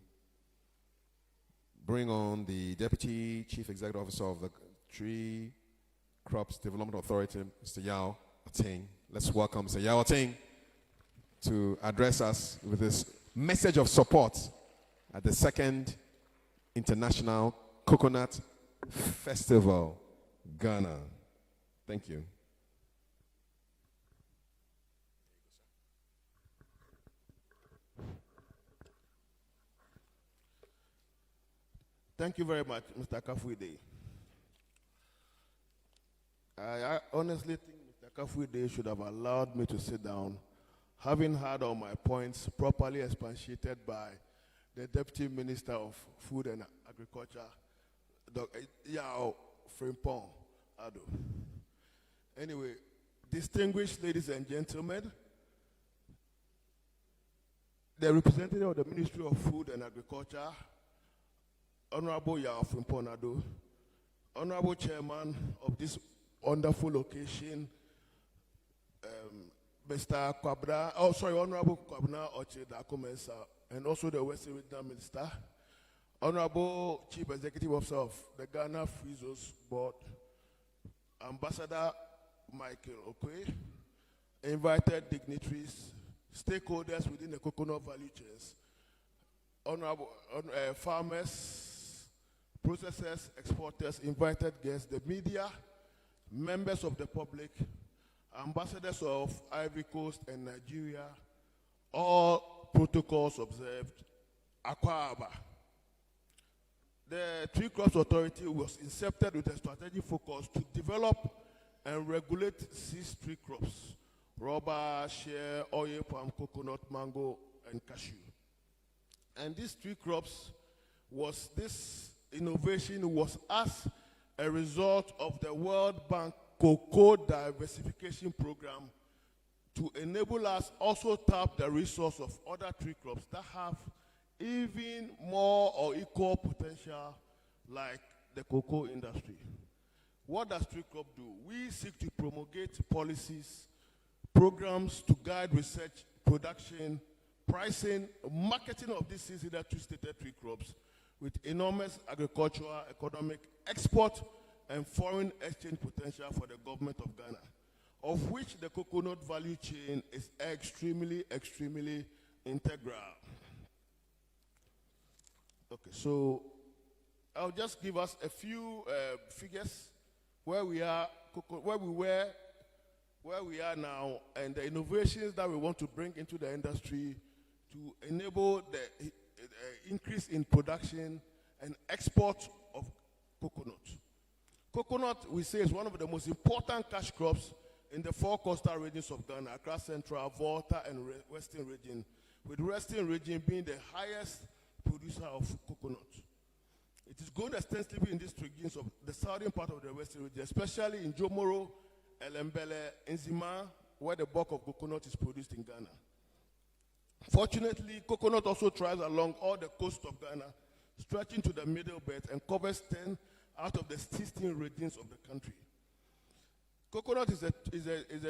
S2: bring on the Deputy Chief Executive Officer of the Tree Crops Development Authority, Mr. Yao Ating. Let's welcome Mr. Yao Ating to address us with this message of support at the second International Coconut Festival, Ghana. Thank you.
S4: Thank you very much, Mr. Kafuide. I honestly think Mr. Kafuide should have allowed me to sit down, having had all my points properly expatiated by the Deputy Minister of Food and Agriculture, Dr. Yao Frimpong Ado. Anyway, distinguished ladies and gentlemen, the representative of the Ministry of Food and Agriculture, Honorable Yao Frimpong Ado, Honorable Chairman of this wonderful occasion, Mr. Honorable Kwabna Oche-Dakomesa, and also the Western Regional Minister, Honorable Chief Executive Officer of the Ghana Free Zones Board, Ambassador Michael Okwe, invited dignitaries, stakeholders within the coconut value chains, honorable farmers, processors, exporters, invited guests, the media, members of the public, ambassadors of Ivory Coast and Nigeria, all protocols observed, Akwa. The Tree Crops Authority was incepted with a strategic focus to develop and regulate 6 tree crops: rubber, shea, oil, palm, coconut, mango, and cashew. And these 3 crops this innovation was as a result of the World Bank Cocoa Diversification Program to enable us also tap the resource of other tree crops that have even more or equal potential, like the cocoa industry. What does tree crop do? We seek to promulgate policies, programs to guide research, production, pricing, marketing of these hitherto stated tree crops with enormous agricultural, economic, export, and foreign exchange potential for the government of Ghana, of which the coconut value chain is extremely, extremely integral. Okay, so I'll just give us a few figures where we are, where we were, where we are now, and the innovations that we want to bring into the industry to enable the increase in production and export of coconut. Coconut, we say, is one of the most important cash crops in the 4 coastal regions of Ghana, across Central, Volta, and Western region, with Western region being the highest producer of coconut. It is grown extensively in these regions of the southern part of the Western region, especially in Jomoro, Elembele, Nzima, where the bulk of coconut is produced in Ghana. Fortunately, coconut also thrives along all the coast of Ghana, stretching to the middle belt and covers 10 out of the 16 regions of the country. Coconut is a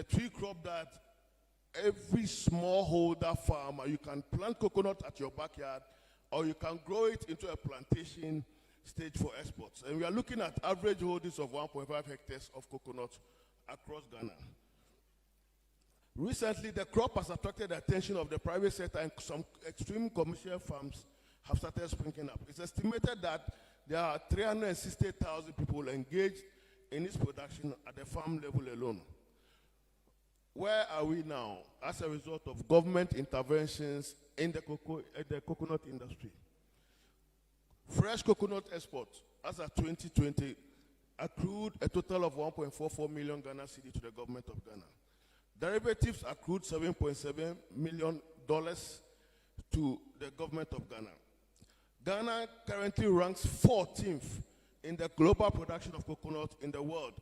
S4: tree crop that every smallholder farmer, you can plant coconut at your backyard, or you can grow it into a plantation stage for exports. And we are looking at average holdings of 1.5 hectares of coconut across Ghana. Recently, the crop has attracted the attention of the private sector, and some extreme commercial farms have started springing up. It's estimated that there are 360,000 people engaged in its production at the farm level alone. Where are we now as a result of government interventions in the coconut industry? Fresh coconut exports, as of 2020, accrued a total of 1.44 million Ghana cedi to the government of Ghana. Derivatives accrued $7.7 million to the government of Ghana. Ghana currently ranks 14th in the global production of coconut in the world,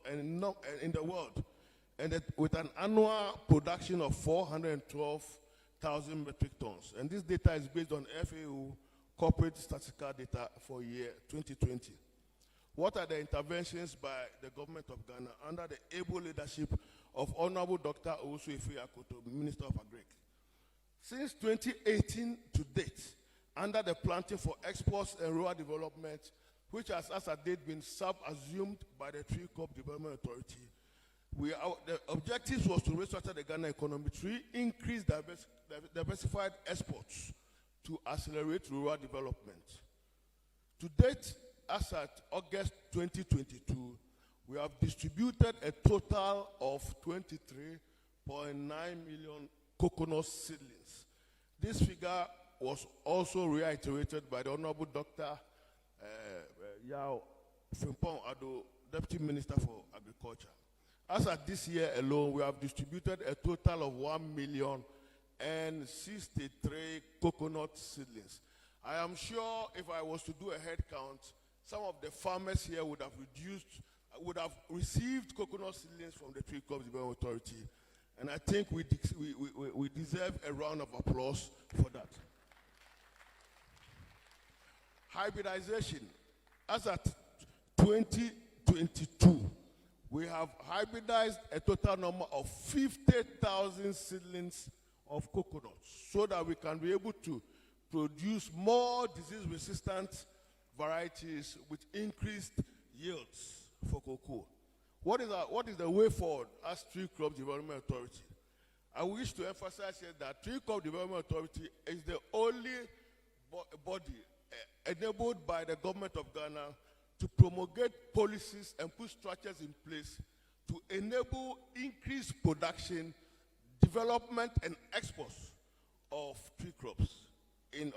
S4: with an annual production of 412,000 metric tons. And this data is based on FAO corporate statistical data for year 2020. What are the interventions by the government of Ghana under the able leadership of Honorable Dr. Owusu-Efeyi Akoto, Minister of Agric? Since 2018 to date, under the Planting for Exports and Rural Development, which has as a date been sub-assumed by the Tree Crop Development Authority, the objectives was to restructure the Ghana economy to increase diversified exports to accelerate rural development. To date, as at August 2022, we have distributed a total of 23.9 million coconut seedlings. This figure was also reiterated by the Honorable Dr.
S11: Yao Frimpong Ado, Deputy Minister for Agriculture. As at this year alone, we have distributed a total of 1,063,000 coconut seedlings. I am sure if I was to do a head count, some of the farmers here would have received coconut seedlings from the Tree Crops Development Authority. And I think we deserve a round of applause for that. Hybridization. As at 2022, we have hybridized a total number of 50,000 seedlings of coconuts so that we can be able to produce more disease-resistant varieties with increased yields for cocoa. What is the way forward as Tree Crop Development Authority? I wish to emphasize here that Tree Crop Development Authority is the only body enabled by the government of Ghana to promulgate policies and put structures in place to enable increased production, development, and exports of tree crops,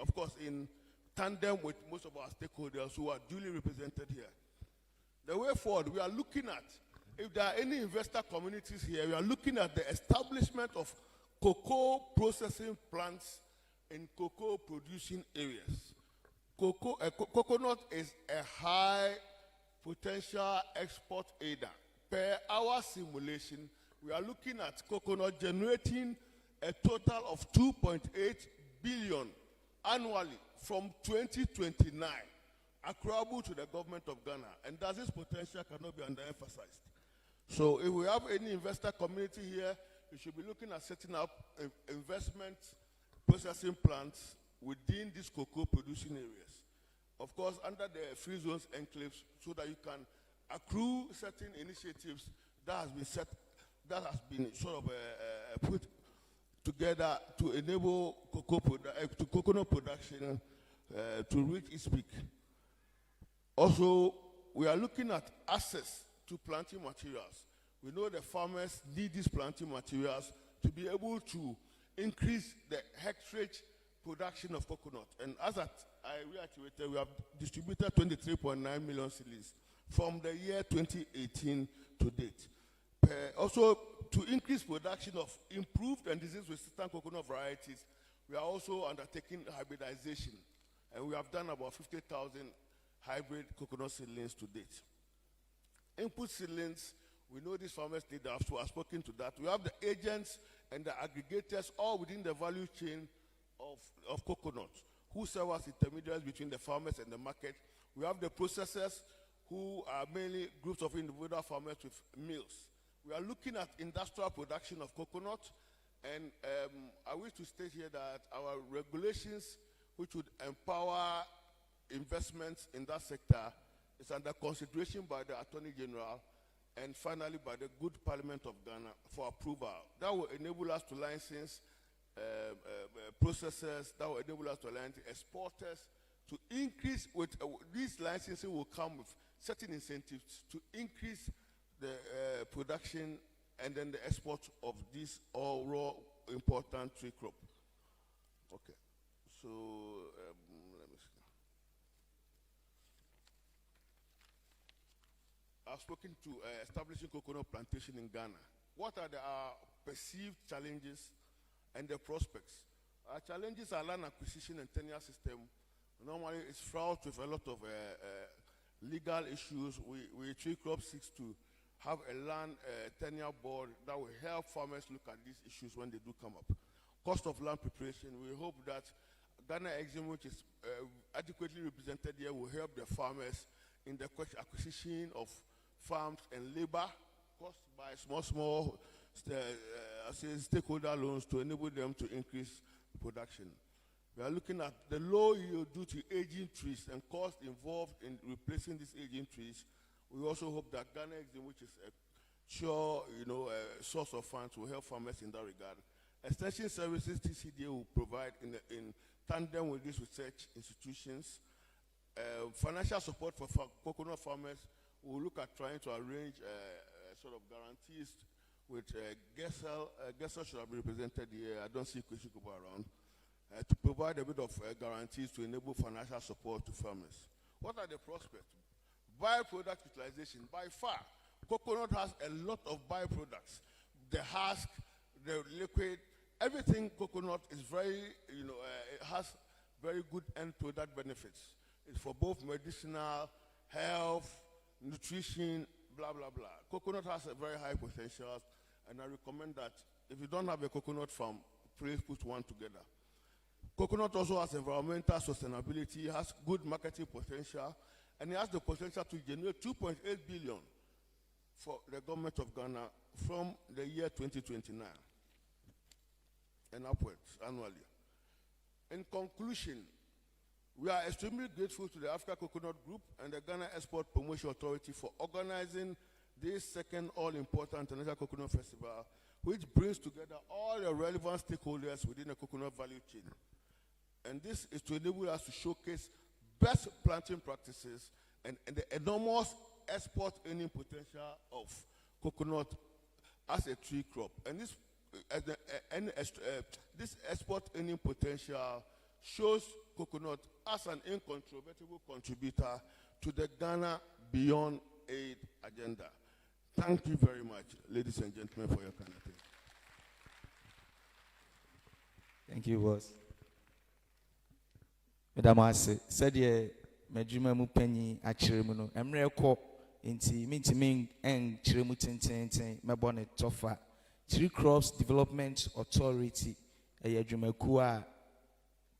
S11: of course, in tandem with most of our stakeholders who are duly represented here. The way forward, we are looking at, if there are any investor communities here, we are looking at the establishment of cocoa processing plants in cocoa producing areas. Coconut is a high potential export aider. Per our simulation, we are looking at coconut generating a total of 2.8 billion annually from 2029, accruable to the government of Ghana. And thus this potential cannot be underemphasized. So if we have any investor community here, we should be looking at setting up investment processing plants within these cocoa producing areas. Of course, under the free zones enclaves, so that you can accrue certain initiatives that has been sort of put together to enable coconut production to reach its peak. Also, we are looking at access to planting materials. We know the farmers need these planting materials to be able to increase the hectarage production of coconut. And as I reiterated, we have distributed 23.9 million seedlings from the year 2018 to date. Also, to increase production of improved and disease-resistant coconut varieties, we are also undertaking hybridization. And we have done about 50,000 hybrid coconut seedlings to date. Input seedlings, we know these farmers need that, so I've spoken to that. We have the agents and the aggregators all within the value chain of coconut, who serve as intermediaries between the farmers and the market. We have the processors, who are mainly groups of individual farmers with mills. We are looking at industrial production of coconut, and I wish to state here that our regulations, which would empower investments in that sector, is under consideration by the Attorney General and finally by the good Parliament of Ghana for approval. That will enable us to license processors, that will enable us to license exporters, to increase with these licensing will come with certain incentives to increase the production and then the export of this all raw important tree crop. Okay, so let me see. I've spoken to establishing coconut plantation in Ghana. What are our perceived challenges and the prospects? Our challenges are land acquisition and tenure system. Normally, it's fraught with a lot of legal issues. We Tree Crop seeks to have a land tenure board that will help farmers look at these issues when they do come up. Cost of land preparation, we hope that Ghana Exim, which is adequately represented here, will help the farmers in the acquisition of farms and labor caused by small stakeholder loans to enable them to increase production. We are looking at the low yield due to aging trees and cost involved in replacing these aging trees. We also hope that Ghana Exim, which is a sure source of funds, will help farmers in that regard. Extension services TCDA will provide in tandem with these research institutions. Financial support for coconut farmers, we will look at trying to arrange sort of guarantees with Gessel should have been represented here. I don't see Kwesikobo around. To provide a bit of guarantees to enable financial support to farmers. What are the prospects? byproduct utilization, by far, coconut has a lot of byproducts. The husk, the liquid, everything coconut is very, it has very good end product benefits. It's for both medicinal, health, nutrition, blah, blah, blah. Coconut has a very high potential, and I recommend that if you don't have a coconut farm, please put one together. Coconut also has environmental sustainability, has good marketing potential, and it has the potential to generate 2.8 billion for the government of Ghana from the year 2029 and upwards annually. In conclusion, we are extremely grateful to the Africa Coconut Group and the Ghana Export Promotion Authority for organizing this second all-important International Coconut Festival, which brings together all the relevant stakeholders within the coconut value chain. And this is to enable us to showcase best planting practices and the enormous export earning potential of coconut as a tree crop. And this export earning potential shows coconut as an incontrovertible contributor to the Ghana Beyond Aid agenda. Thank you very much, ladies and gentlemen, for your kind attention.
S5: Thank you, boss. Madam Ase, said ye, Majuma Mupeni, Achirimuno, Emreko, Inti, Mintiming, and Chirimutin, Mabone Tofa, Tree Crops Development Authority, a Yajumekua,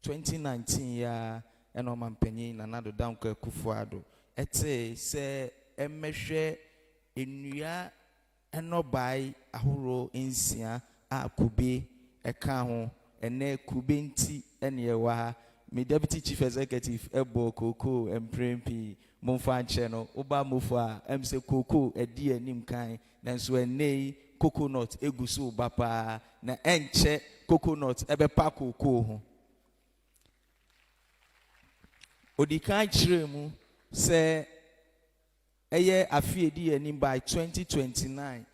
S5: 2019 ya, and Oman Penny, Nanado Danka Kufuado, Ete, say, Emeshe, Inuya, and no by Ahuro, Insia, a Kube, a Kaho, and ne Kubinti, and Yawa. My Deputy Chief Executive Ebo Koko and Prempi Monfan Channel Oba Mufa MC Koko Edia Nimkai Nanswe Nei Coconut Egusu Bapa na Enche Coconut Ebe Pako Ko Odikai Chiremu se Eye Afiedi Enim by 2029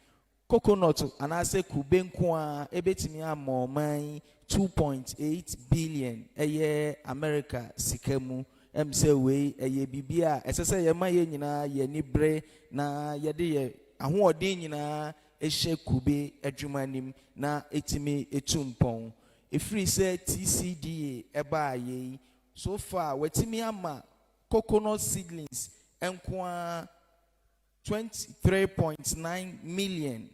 S5: Coconut anase Kubenkwa Ebetimia Momai 2.8 billion eye America sikemu msewe eye bibia esese ye ma ye nyina ye nibre na ye de ye ahoɔden nyina ehye kube adwumanim na etimi etumpon efiri se TCDA eba ye so far wetimi ama coconut seedlings enkoa 23.9 million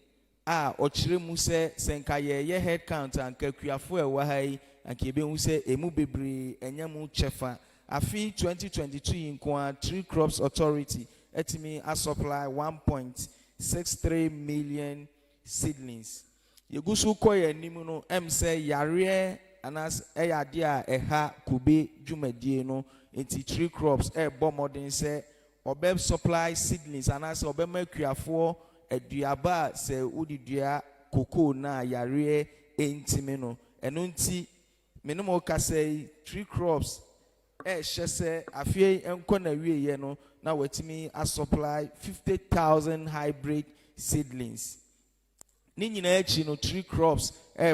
S5: ochire mu se senka ye head count anka kuafo e wa hai anka ebe hu se emu bebre enyamu chefa afi 2022 inkoa Tree Crops Authority etimi a supply 1.63 million seedlings yegusu koye nimu no say yare anas eyade a eha kube dwumadie no enti Tree Crops bomodin se obeb supply seedlings anas obema kuafo eduaba se udidua koko na yare entime no eno nti menemo ka say Tree Crops hyese afie enko na wieye no na watimi a supply 50,000 hybrid seedlings ni nyina achi no Tree Crops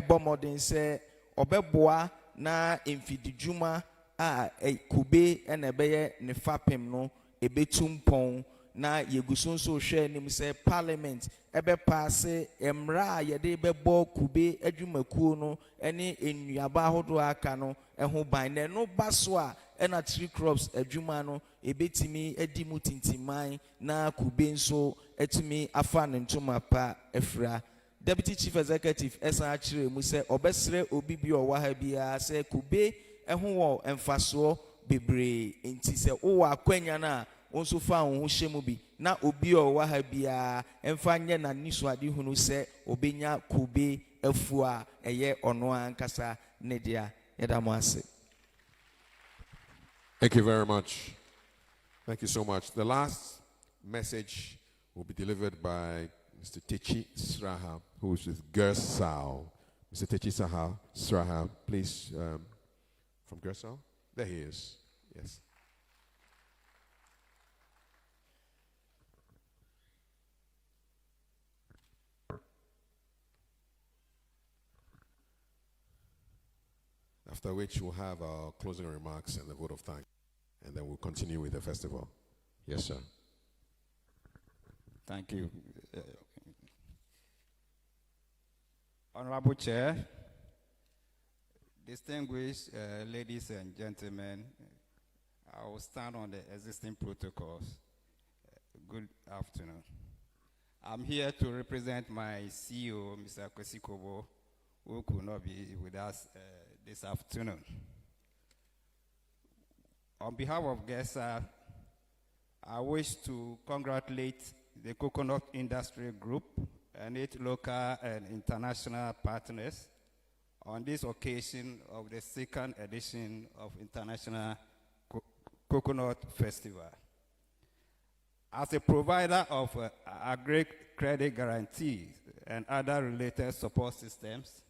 S5: bomodin se obeboa na emfidijuma a kube na ebeye ne fapem no ebetumpon na yegusun so hwe nim se parliament ebe passe emra yede bebo kube adwumakuo no ene enuaba hodo aka no eho ban na no baso a na Tree Crops adwuma no ebetimi edimu tintiman na kube nso etimi afa ne ntoma pa efra Deputy Chief Executive esa akire mu se obesre obi bi o wa ha bia se kube eho wo emfaso bebre enti se wo akwanya na onso fa ho hyemu bi na obi o wa ha bia emfa nye na niso ade hunu se obenya kube afua eye ono ankasa ne dia yedamo ase.
S2: Thank you very much. Thank you so much. The last message will be delivered by Mr. Techi Sraha, who is with Gersau. Mr. Techi Sraha, please, from Gersau. There he is. Yes. After which we'll have our closing remarks and the vote of thanks. And then we'll continue with the festival. Yes, sir.
S12: Thank you. Honorable Chair, distinguished ladies and gentlemen, I will stand on the existing protocols. Good afternoon. I'm here to represent my CEO, Mr. Kwesi Kobo, who could not be with us this afternoon. On behalf of GESA, I wish to congratulate the Coconut Industry Group and its local and international partners on this occasion of the second edition of International Coconut Festival. As a provider of agri-credit guarantees and other related support systems,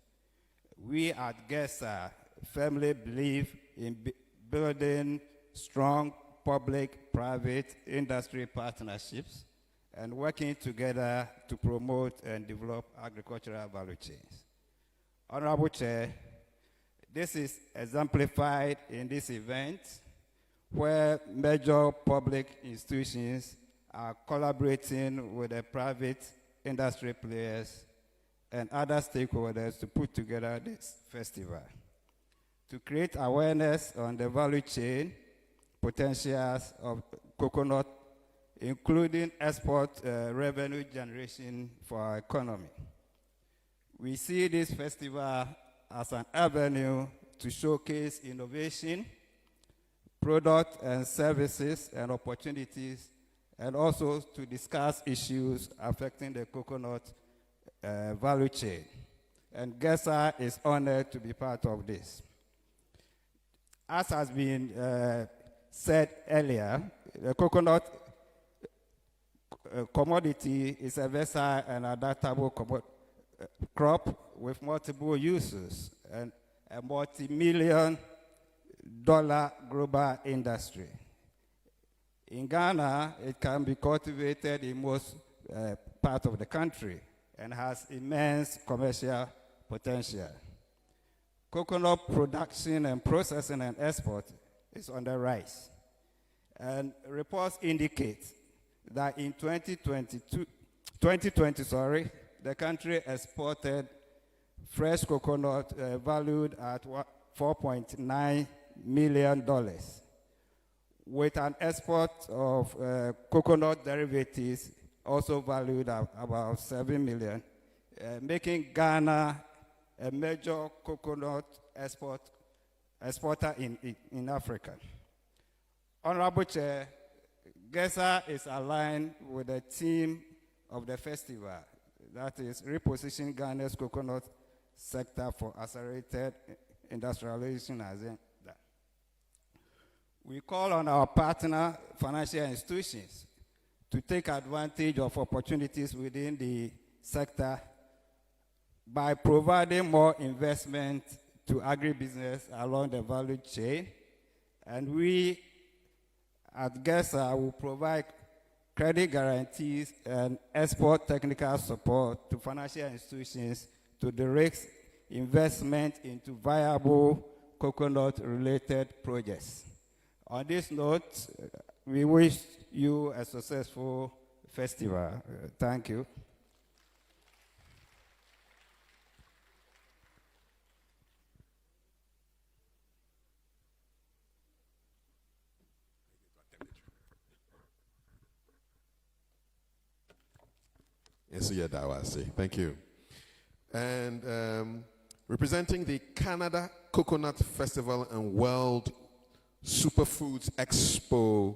S12: we at GESA firmly believe in building strong public-private industry partnerships and working together to promote and develop agricultural value chains. Honorable Chair, this is exemplified in this event where major public institutions are collaborating with the private industry players and other stakeholders to put together this festival to create awareness on the value chain potentials of coconut, including export revenue generation for our economy. We see this festival as an avenue to showcase innovation, product and services and opportunities, and also to discuss issues affecting the coconut value chain. And GESA is honored to be part of this. As has been said earlier, the coconut commodity is a versatile and adaptable crop with multiple uses and a multi-million-dollar global industry. In Ghana, it can be cultivated in most parts of the country and has immense commercial potential. Coconut production and processing and export is on the rise. And reports indicate that in 2020, the country exported fresh coconut valued at $4.9 million, with an export of coconut derivatives also valued at about $7 million, making Ghana a major coconut exporter in Africa. Honorable Chair, GESA is aligned with the theme of the festival, that is repositioning Ghana's coconut sector for accelerated industrialization agenda. We call on our partner financial institutions to take advantage of opportunities within the sector by providing more investment to agribusiness along the value chain. And we at GESA will provide credit guarantees and export technical support to financial institutions to direct investment into viable coconut-related projects. On this note, we wish you a successful festival. Thank you.
S2: Yes, yeah, that was it. Thank you. And representing the Canada Coconut Festival and World Superfoods Expo,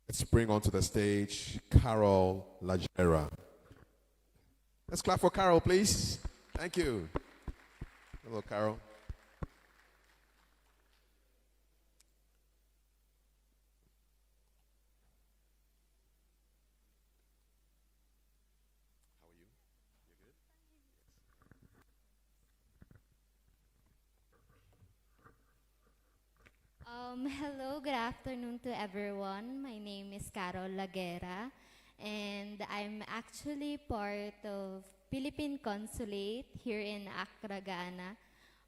S2: let's bring onto the stage Carol Lagera. Let's clap for Carol, please. Thank you. Hello, Carol.
S13: Hello, good afternoon to everyone. My name is Carol Lagera, and I'm actually part of Philippine Consulate here in Accra, Ghana.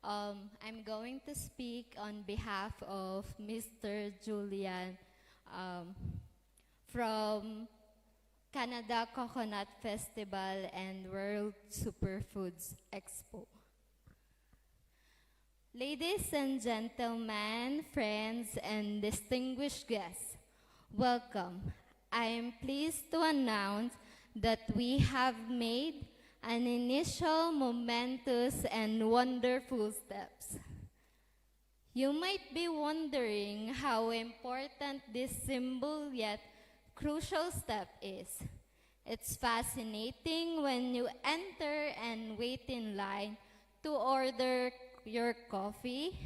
S13: I'm going to speak on behalf of Mr. Julian from Canada Coconut Festival and World Superfoods Expo. Ladies and gentlemen, friends, and distinguished guests, welcome. I am pleased to announce that we have made an initial momentous and wonderful steps. You might be wondering how important this simple yet crucial step is. It's fascinating when you enter and wait in line to order your coffee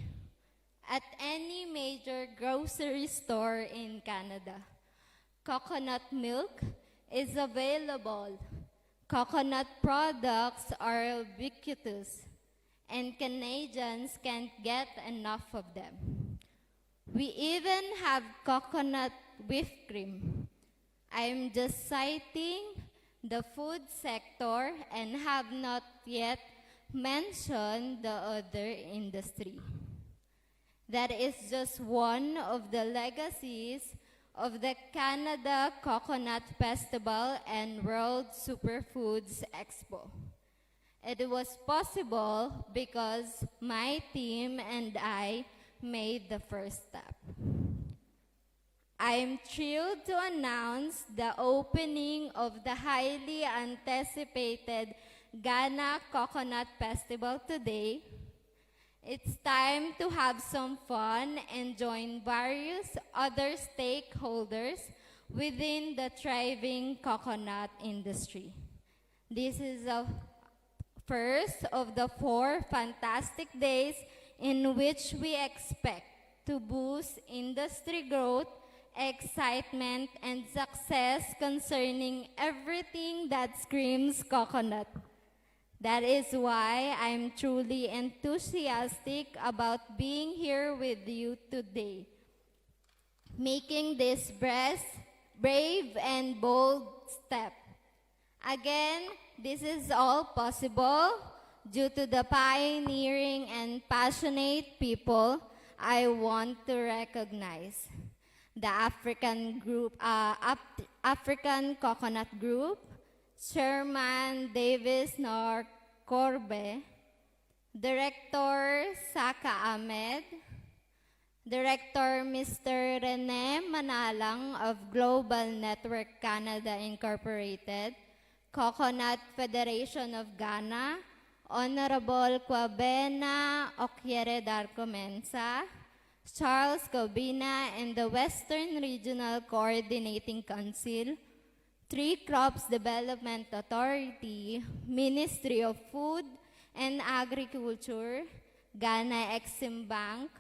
S13: at any major grocery store in Canada. Coconut milk is available. Coconut products are ubiquitous, and Canadians can't get enough of them. We even have coconut whipped cream. I'm just citing the food sector and have not yet mentioned the other industry. That is just one of the legacies of the Canada Coconut Festival and World Superfoods Expo. It was possible because my team and I made the first step. I am thrilled to announce the opening of the highly anticipated Ghana Coconut Festival today. It's time to have some fun and join various other stakeholders within the thriving coconut industry. This is the first of the 4 fantastic days in which we expect to boost industry growth, excitement, and success concerning everything that screams coconut. That is why I'm truly enthusiastic about being here with you today, making this brave and bold step. Again, this is all possible due to the pioneering and passionate people I want to recognize. The African Coconut Group, Chairman Davis Nor Corbe, Director Saka Ahmed, Director Mr. Rene Manalang of Global Network Canada Incorporated, Coconut Federation of Ghana, Honorable Kwabena Okyere Darko-Mensa, Charles Cobina, and the Western Regional Coordinating Council, Three Crops Development Authority, Ministry of Food and Agriculture, Ghana Exim Bank,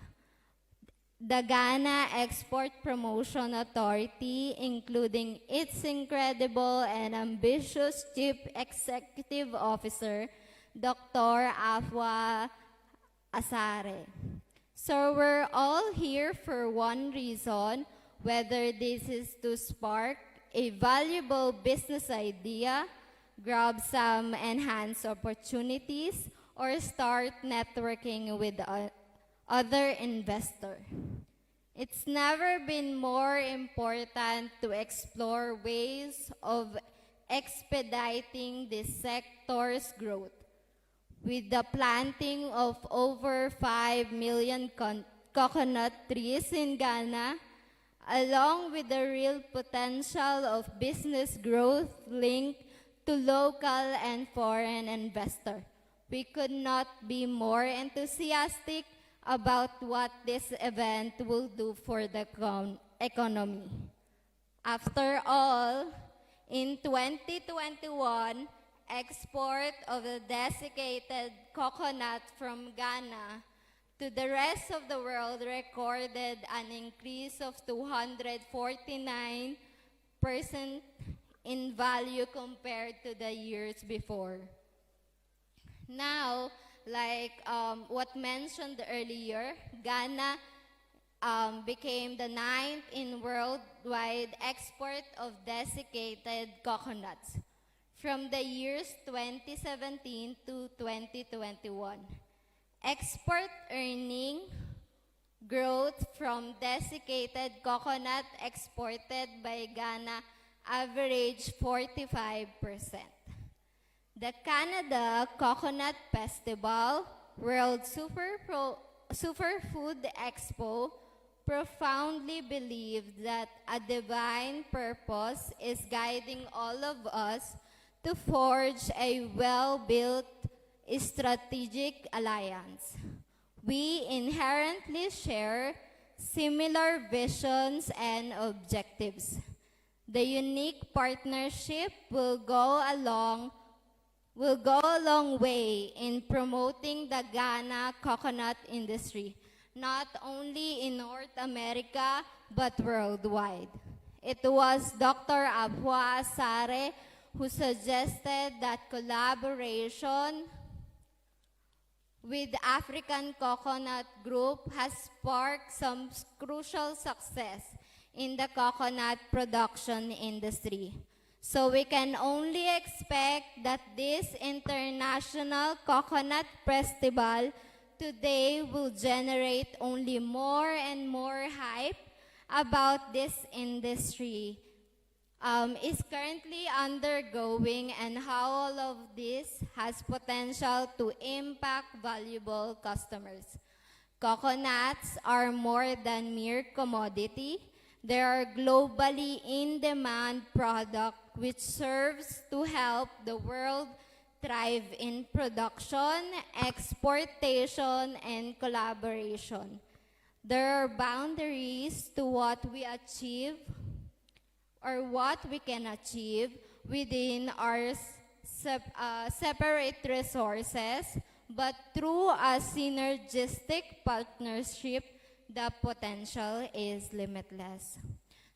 S13: the Ghana Export Promotion Authority, including its incredible and ambitious Chief Executive Officer, Dr. Afua Asare. So we're all here for one reason, whether this is to spark a valuable business idea, grab some enhanced opportunities, or start networking with other investors. It's never been more important to explore ways of expediting this sector's growth. With the planting of over 5 million coconut trees in Ghana, along with the real potential of business growth linked to local and foreign investors, we could not be more enthusiastic about what this event will do for the economy. After all, in 2021, export of the desiccated coconut from Ghana to the rest of the world recorded an increase of 249% in value compared to the years before. Now, like what mentioned earlier, Ghana became the 9th in worldwide export of desiccated coconuts from the years 2017 to 2021. Export earning growth from desiccated coconut exported by Ghana average 45%. The Canada Coconut Festival, World Superfood Expo, profoundly believed that a divine purpose is guiding all of us to forge a well-built strategic alliance. We inherently share similar visions and objectives. The unique partnership will go a long way in promoting the Ghana coconut industry, not only in North America, but worldwide. It was Dr. Abwa Asare who suggested that collaboration with African Coconut Group has sparked some crucial success in the coconut production industry. So we can only expect that this International Coconut Festival today will generate only more and more hype about this industry is currently undergoing and how all of this has potential to impact valuable customers. Coconuts are more than mere commodity. They are globally in-demand product which serves to help the world thrive in production, exportation, and collaboration. There are boundaries to what we achieve or what we can achieve within our separate resources, but through a synergistic partnership, the potential is limitless.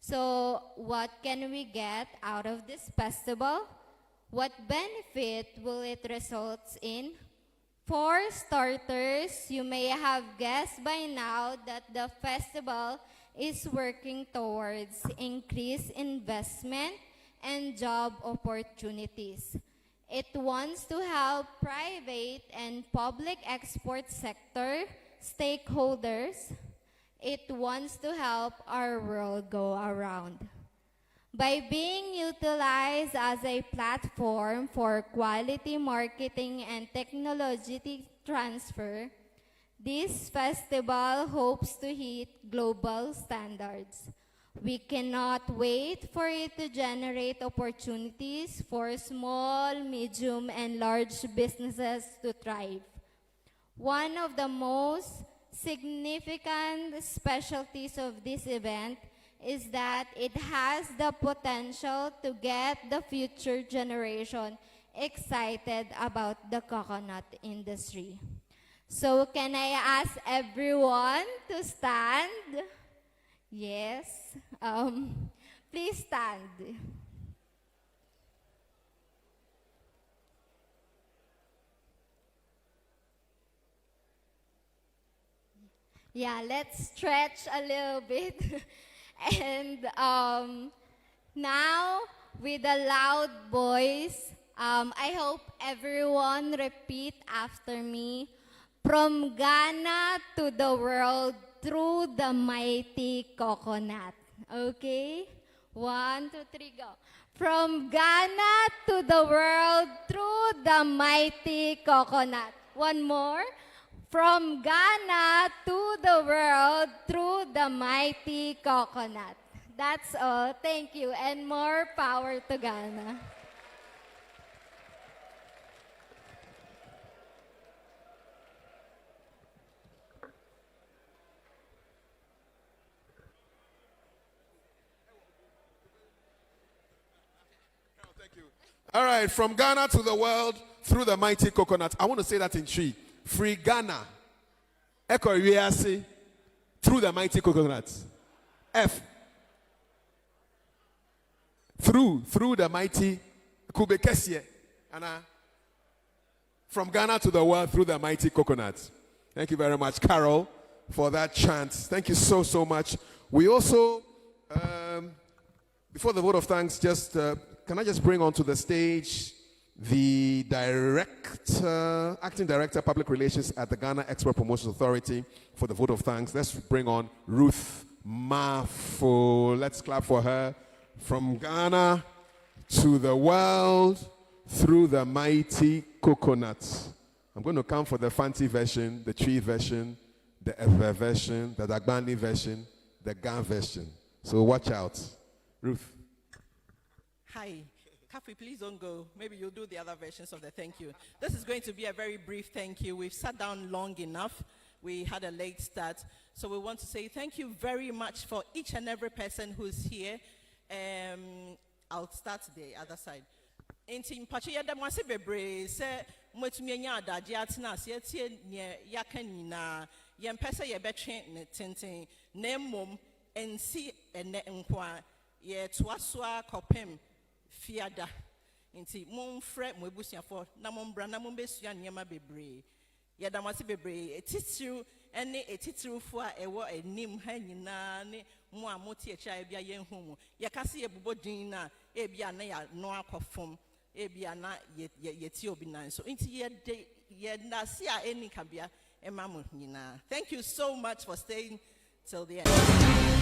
S13: So what can we get out of this festival? What benefit will it result in? For starters, you may have guessed by now that the festival is working towards increased investment and job opportunities. It wants to help private and public export sector stakeholders. It wants to help our world go around. By being utilized as a platform for quality marketing and technology transfer, this festival hopes to hit global standards. We cannot wait for it to generate opportunities for small, medium, and large businesses to thrive. One of the most significant specialties of this event is that it has the potential to get the future generation excited about the coconut industry. So can I ask everyone to stand? Yes. Please stand. Yeah, let's stretch a little bit. And now, with a loud voice, I hope everyone repeat after me. From Ghana to the world through the mighty coconut. Okay? 1, 2, 3, go. From Ghana to the world through the mighty coconut. One more. From Ghana to the world through the mighty coconut. That's all. Thank you. And more power to Ghana.
S2: All right, from Ghana to the world through the mighty coconut. I want to say that in three. Free Ghana. Eko Riasi through the mighty coconut. F. Through the mighty Kubekesie. Anna. From Ghana to the world through the mighty coconut. Thank you very much, Carol, for that chant. Thank you so, so much. We also, before the vote of thanks, just can I just bring onto the stage the acting director, public relations at the Ghana Export Promotion Authority for the vote of thanks. Let's bring on Ruth Mafo. Let's clap for her. from Ghana to the world through the mighty coconut. I'm going to come for the fancy version, the tree version, the Ever version, the Dagbani version, the Gan version. So watch out. Ruth.
S14: Hi. Kafi, please don't go. Maybe you'll do the other versions of the thank you. This is going to be a very brief thank you. We've sat down long enough. We had a late start. So we want to say thank you very much for each and every person who's here. I'll start the other side. Inti mpachi yada mwase bebre se mwetumye nya adaji atina se tie nye yaka nyina yempese yebetwe ne tenten na mmom ensi ene nkwa ye toasoa kopem fiada inti momfrɛ mo ebusuafo na mombra na mombesua nyema bebre yada mwase bebre etitiru ene etitirufo a ewo enim ha nyina ne mo a motie chia bia ye hu mu ye kase ye bobodin na e bia na ya no akofom e bia na ye ti obi nan so inti ye na si a eni kabia ema mo nyina. Thank you so much for staying till the end.